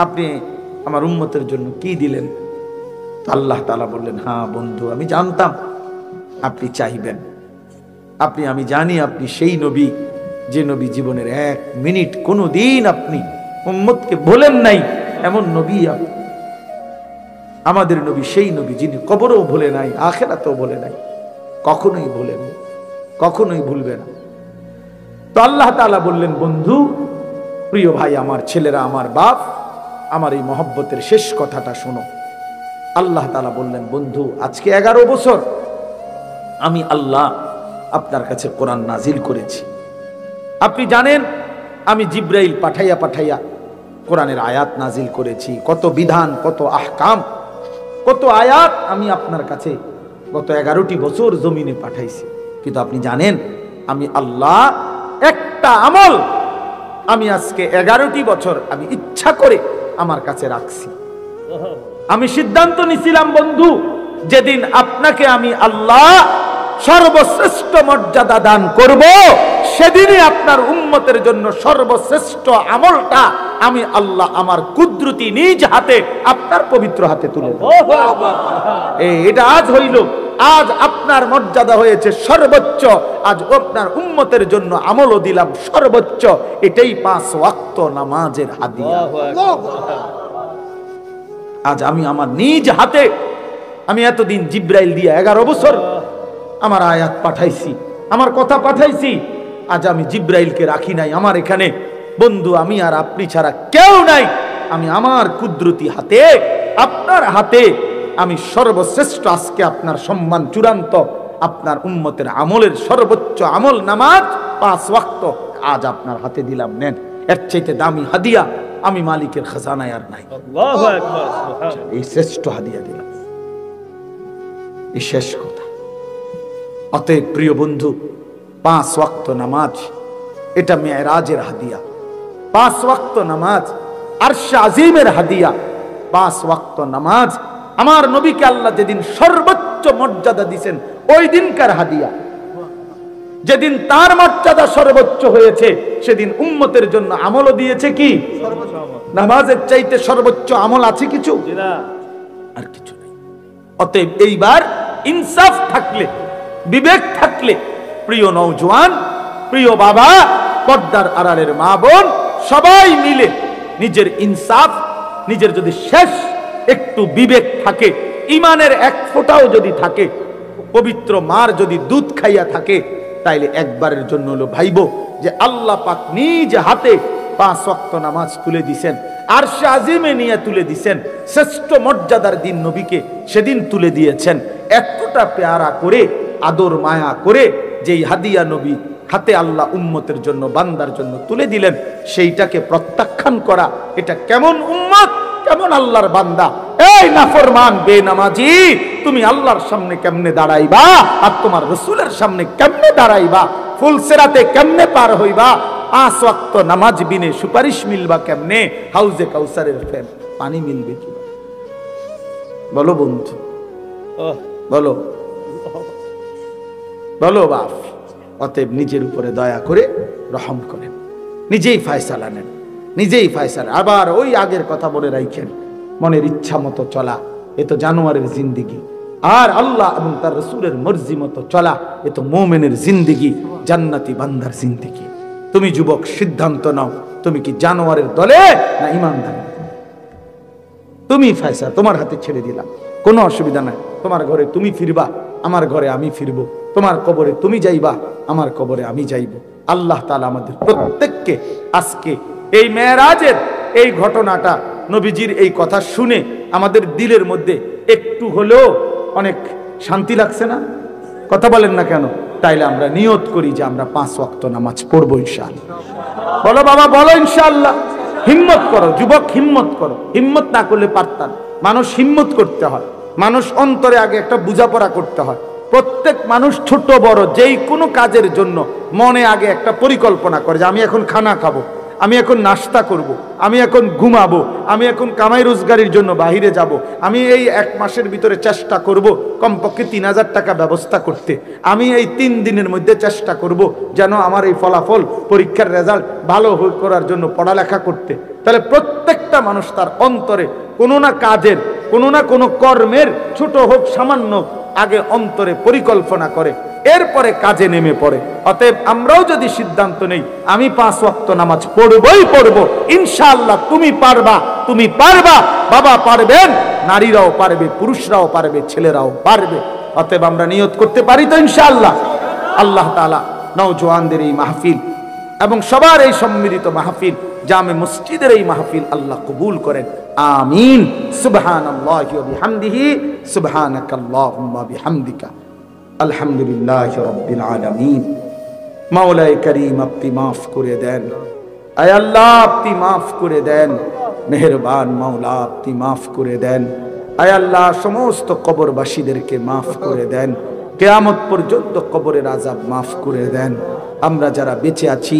আপনি আমার উম্মতের জন্য কি দিলেন? আল্লাহ তাআলা বললেন, হ্যাঁ বন্ধু, আমি জানতাম আপনি চাইবেন। আমি জানি আপনি সেই নবী, যে নবী জীবনের 1 মিনিট কোনোদিন আপনি উম্মতকে বলেন নাই, এমন নবী আপনি। আমাদের নবী সেই নবী যিনি কবরেও ভুলে নাই, আখিরাতেও ভুলে নাই, কখনোই ভুলেন, কখনোই ভুলবে না। তো আল্লাহ তাআলা বললেন, বন্ধু, প্রিয় ভাই, আমার ছেলেরা, আমার বাপ, আমার এই মহব্বতের শেষ কথাটা শোনো। আল্লাহ তাআলা বললেন, বন্ধু, আজকে 11 বছর আমি আল্লাহ আপনার কাছে কোরআন নাজিল করেছি। আপনি জানেন আমি জিব্রাইল পাঠাইয়া পাঠাইয়া কোরআনের আয়াত নাজিল করেছি, কত বিধান, কত আহকাম, কত আয়াত আমি আপনার কাছে গত 11টি বছর জমিনে পাঠাইছি। কিন্তু আপনি জানেন আমি আল্লাহ একটা আমল আমি আজকে 11টি বছর আমি ইচ্ছা করে আমার কাছে রাখছি। আমি সিদ্ধান্ত নিছিলাম বন্ধু, যেদিন আপনাকে আমি আল্লাহ সর্বশ্রেষ্ঠ মর্যাদা দান করব, সেদিনই আপনার উম্মতের জন্য সর্বশ্রেষ্ঠ আমলটা আমি আল্লাহ আমার কুদরতি নিজ হাতে আপনার পবিত্র হাতে তুলে দেব। এটা আজ হইল, আজ আপনার মর্যাদা হয়েছে সর্বোচ্চ, আজ আপনার উম্মতের জন্য আমলও দিলাম সর্বোচ্চ, এটাই 5 ওয়াক্ত নামাজের হাদিয়া। আজ আমি আমার নিজ হাতে, আমি এতদিন জিব্রাইল দিয়ে 11 বছর আমার আয়াত পাঠাইছি, আমার কথা পাঠাইছি, আজ আমি জিব্রাইলকে রাখি নাই আমার এখানে। বন্ধু, আমি আর আপনি ছাড়া কেউ নাই, আমি আমার কুদরতি হাতে, আপনার হাতে আমি সর্বশ্রেষ্ঠ, আজকে আপনার সম্মান চূড়ান্ত, আপনার উম্মতের আমলের সর্বোচ্চ আমল নামাজ 5 ওয়াক্ত আজ আপনার হাতে দিলাম, নেন। এর চাইতে দামি হাদিয়া আমি মালিকের খাজানায় আর নাই। আল্লাহু আকবার, সুবহানাল্লাহ। এই শ্রেষ্ঠ হাদিয়া দিলাম, এই শেষ কথা। অতএব প্রিয় বন্ধু, 5 ওয়াক্ত নামাজ এটা মেরাজের হাদিয়া, 5 ওয়াক্ত নামাজ আরশ আজিমের হাদিয়া, 5 ওয়াক্ত নামাজ আমার নবীকে আল্লাহ যেদিন সর্বোচ্চ মর্যাদা দিয়েছেন ওই দিনকার হাদিয়া। যেদিন তার মর্যাদা সর্বোচ্চ হয়েছে সেদিন উম্মতের জন্য আমলও দিয়েছে কি? নামাজের চাইতে সর্বোচ্চ আমল আছে কিছু? আর কিছু নেই। অতএব এইবার ইনসাফ থাকলে, বিবেক থাকলে, প্রিয় নওজোয়ান, প্রিয় বাবা, পর্দার আড়ালের মা বোন, সবাই মিলে নিজের ইনসাফ, নিজের যদি শেষ একটু বিবেক থাকে, ইমানের 1 ফোঁটাও যদি থাকে, পবিত্র মার যদি দুধ খাইয়া থাকে, তাইলে একবারের জন্য হলো ভাইবো যে আল্লাহ পাক নিজ হাতে 5 ওয়াক্ত নামাজ তুলে দিছেন, আরশে আজিমে নিয়ে তুলে দিছেন, শ্রেষ্ঠ মর্যাদার দিন নবীকে সেদিন তুলে দিয়েছেন। এতটা পেয়ারা করে, আদর মায়া করে যেই হাদিয়া নবী হাতে আল্লাহ উম্মতের জন্য, বান্দার জন্য তুলে দিলেন, সেইটাকে প্রত্যাখ্যান করা, এটা কেমন উম্মত, কেমন আল্লাহর বান্দা? এই নাফরমান বেনামাজি, তুমি আল্লাহর সামনে কেমনে দাঁড়াইবা আর তোমার রাসূলের সামনে কেমনে দাঁড়াইবা? ফুলসিরাতে কেমনে পার হইবা? 5 ওয়াক্ত নামাজ বিনে সুপারিশ মিলবা কেমনে? হাউজে কাউসারের পানি মিলবে কি? বলো বন্ধু, বলো বলো বাপ। অতএব নিজের উপরে দয়া করে রহম করেন, নিজেই ফয়সালা নেন, নিজেই ফয়সালা। আবার ওই আগের কথা বলে রাখেন, মনের ইচ্ছা মতো চলা এ তো জানোয়ারের জিন্দিগি, আর আল্লাহ এবং তার রাসূলের মর্জি মতো চলা এ তো মুমিনের জিন্দিগি, জান্নাতি বান্দার জিন্দিগি। তুমি যুবক সিদ্ধান্ত নাও, তুমি কি জানোয়ারের দলে না ঈমানদার? তুমি ফয়সালা, তোমার হাতে ছেড়ে দিলাম, কোনো অসুবিধা নাই। তোমার ঘরে তুমি ফিরবা, আমার ঘরে আমি ফিরবো, তোমার কবরে তুমি যাইবা, আমার কবরে আমি যাইব। আল্লাহ তাআলা আমাদের প্রত্যেককে আজকে এই মেরাজের এই ঘটনাটা, নবীজির এই কথা শুনে আমাদের দিলের মধ্যে একটু হলেও অনেক শান্তি লাগছে না? কথা বলেন না কেন? তাইলে আমরা নিয়ত করি যে আমরা 5 ওয়াক্ত নামাজ পড়বো ইনশাআল্লাহ। বলো বাবা, বলো ইনশাআল্লাহ। হিম্মত করো যুবক, হিম্মত করো। হিম্মত না করলে পারতাম। মানুষ হিম্মত করতে হয়, মানুষ অন্তরে আগে একটা বোঝাপড়া করতে হয়। প্রত্যেক মানুষ ছোট বড় যেই কোনো কাজের জন্য মনে আগে একটা পরিকল্পনা করে যে আমি এখন খানা খাবো, আমি এখন নাস্তা করব, আমি এখন ঘুমাবো, আমি এখন কামাই রোজগারের জন্য বাহিরে যাব, আমি এই 1 মাসের ভিতরে চেষ্টা করব কমপক্ষে 3000 টাকা ব্যবস্থা করতে, আমি এই 3 দিনের মধ্যে চেষ্টা করব যেন আমার এই ফলাফল পরীক্ষার রেজাল্ট ভালো করার জন্য পড়ালেখা করতে। তাহলে প্রত্যেকটা মানুষ তার অন্তরে কোনো না কাজের, কোনো না কোনো কর্মের, ছোট হোক সামান্য, আগে অন্তরে পরিকল্পনা করে এরপরে কাজে নেমে পড়ে। অতএব আমরাও যদি সিদ্ধান্ত নেই আমি 5 ওয়াক্ত নামাজ পড়বই পড়ব, ইনশাআল্লাহ তুমি পারবা, তুমি পারবা, বাবা পারবেন, নারীরাও পারবে, পুরুষরাও পারবে, ছেলেরাও পারবে। অতএব আমরা নিয়ত করতে পারি তো ইনশাআল্লাহ। আল্লাহ তাআলা নওজোয়ানদের এই মাহফিল এবং সবার এই সম্মিলিত মাহফিল, জামে মসজিদের এই মাহফিল আল্লাহ কবুল করেন, আমিন। সুবহানাল্লাহি ওয়া বিহামদিহি, সুবহানাকাল্লাহুম্মা বিহামদিকা, আলহামদুলিল্লাহি রাব্বিল আলামিন। মাওলায়ে কারীম আপনি মাফ করে দেন, আয় আল্লাহ আপনি মাফ করে দেন, মেহেরবান মাওলা আপনি মাফ করে দেন, আয় আল্লাহ সমস্ত কবরবাসীদেরকে মাফ করে দেন, কিয়ামত পর্যন্ত কবরের আযাব মাফ করে দেন। আমরা যারা বেঁচে আছি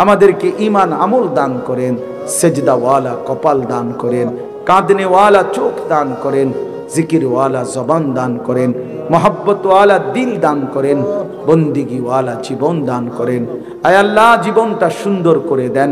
আমাদেরকে ঈমান আমল দান করেন, সেজদাওয়ালা কপাল দান করেন, কাঁদনেওয়ালা চোখ দান করেন, জিকিরওয়ালা জবান দান করেন, মহব্বতওয়ালা দিল দান করেন, বন্দিগিওয়ালা জীবন দান করেন। আয় আল্লাহ জীবনটা সুন্দর করে দেন,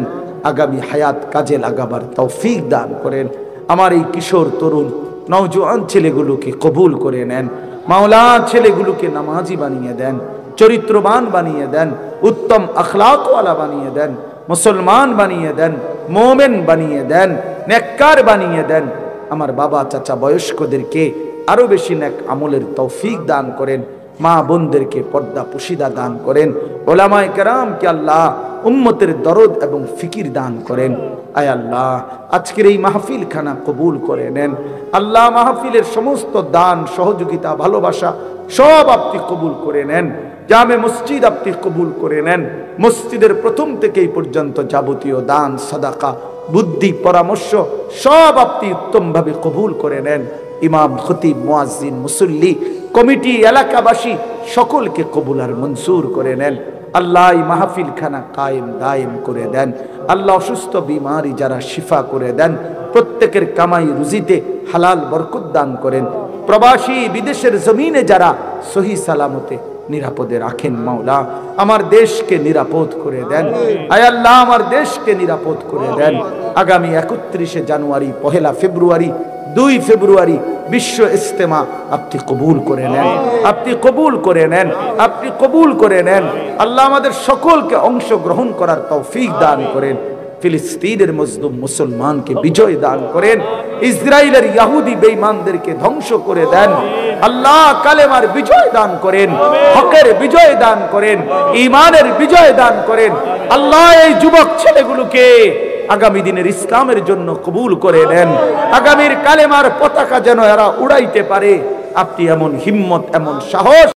আগামী হায়াত কাজে লাগাবার তৌফিক দান করেন। আমার এই কিশোর তরুণ নওজোয়ান ছেলেগুলোকে কবুল করে নেন মাওলা, ছেলেগুলোকে নামাজি বানিয়ে দেন, চরিত্রবান বানিয়ে দেন, উত্তম আখলাকওয়ালা বানিয়ে দেন, মুসলমান বানিয়ে দেন, মোমেন বানিয়ে দেন, নেককার বানিয়ে দেন। আমার বাবা চাচা বয়স্কদেরকে আরো বেশি নেক আমলের তৌফিক দান করেন, মা বোনদেরকে পর্দা পুশিদা দান করেন, ওলামায়ে কেরামকে আল্লাহ উম্মতের দরদ এবং ফিকির দান করেন। আয় আল্লাহ আজকের এই মাহফিল খানা কবুল করে নেন আল্লাহ, মাহফিলের সমস্ত দান সহযোগিতা ভালোবাসা সব আপনি কবুল করে নেন, জামে মসজিদ আপনি কবুল করে নেন, মসজিদের প্রথম থেকে এই পর্যন্ত যাবতীয় দান সাদাকা বুদ্ধি পরামর্শ সব আপনি উত্তমভাবে কবুল করে নেন। ইমাম খতিব মুয়াজ্জিন মুসল্লি কমিটি এলাকাবাসী সকলকে কবুল আর মনসুর করে নেন। আল্লাহ এই মাহফিল খানা কায়েম দায়েম করে দেন আল্লাহ, অসুস্থ বিমারি যারা শিফা করে দেন, প্রত্যেকের কামাই রুজিতে হালাল বরকত দান করেন, প্রবাসী বিদেশের জমিনে যারা সহি সালামতে নিরাপদে রাখেন মাওলা, আমার দেশকে নিরাপদ করে দেন। আয় আল্লাহ আমার দেশকে নিরাপদ করে দেন। আগামী 31শে জানুয়ারি, 1 ফেব্রুয়ারি, 2 ফেব্রুয়ারি বিশ্ব ইজতেমা আপনি কবুল করে নেন, আপনি কবুল করে নেন, আপনি কবুল করে নেন। আল্লাহ আমাদের সকলকে অংশগ্রহণ করার তৌফিক দান করেন, ফিলিস্তিনের মজলুম মুসলমানকে বিজয় দান করেন, ইসরায়েলের ইহুদি বেঈমানদেরকে ধ্বংস করে দেন। আল্লাহ কালেমার বিজয় দান করেন, হকের বিজয় দান করেন, ঈমানের বিজয় দান করেন। আল্লাহ এই যুবক ছেলেগুলোকে আগামী দিনের ইসলামের জন্য কবুল করে নেন, আগামীর কালেমার পতাকা যেন এরা উড়াইতে পারে, আপনি এমন হিম্মত এমন সাহস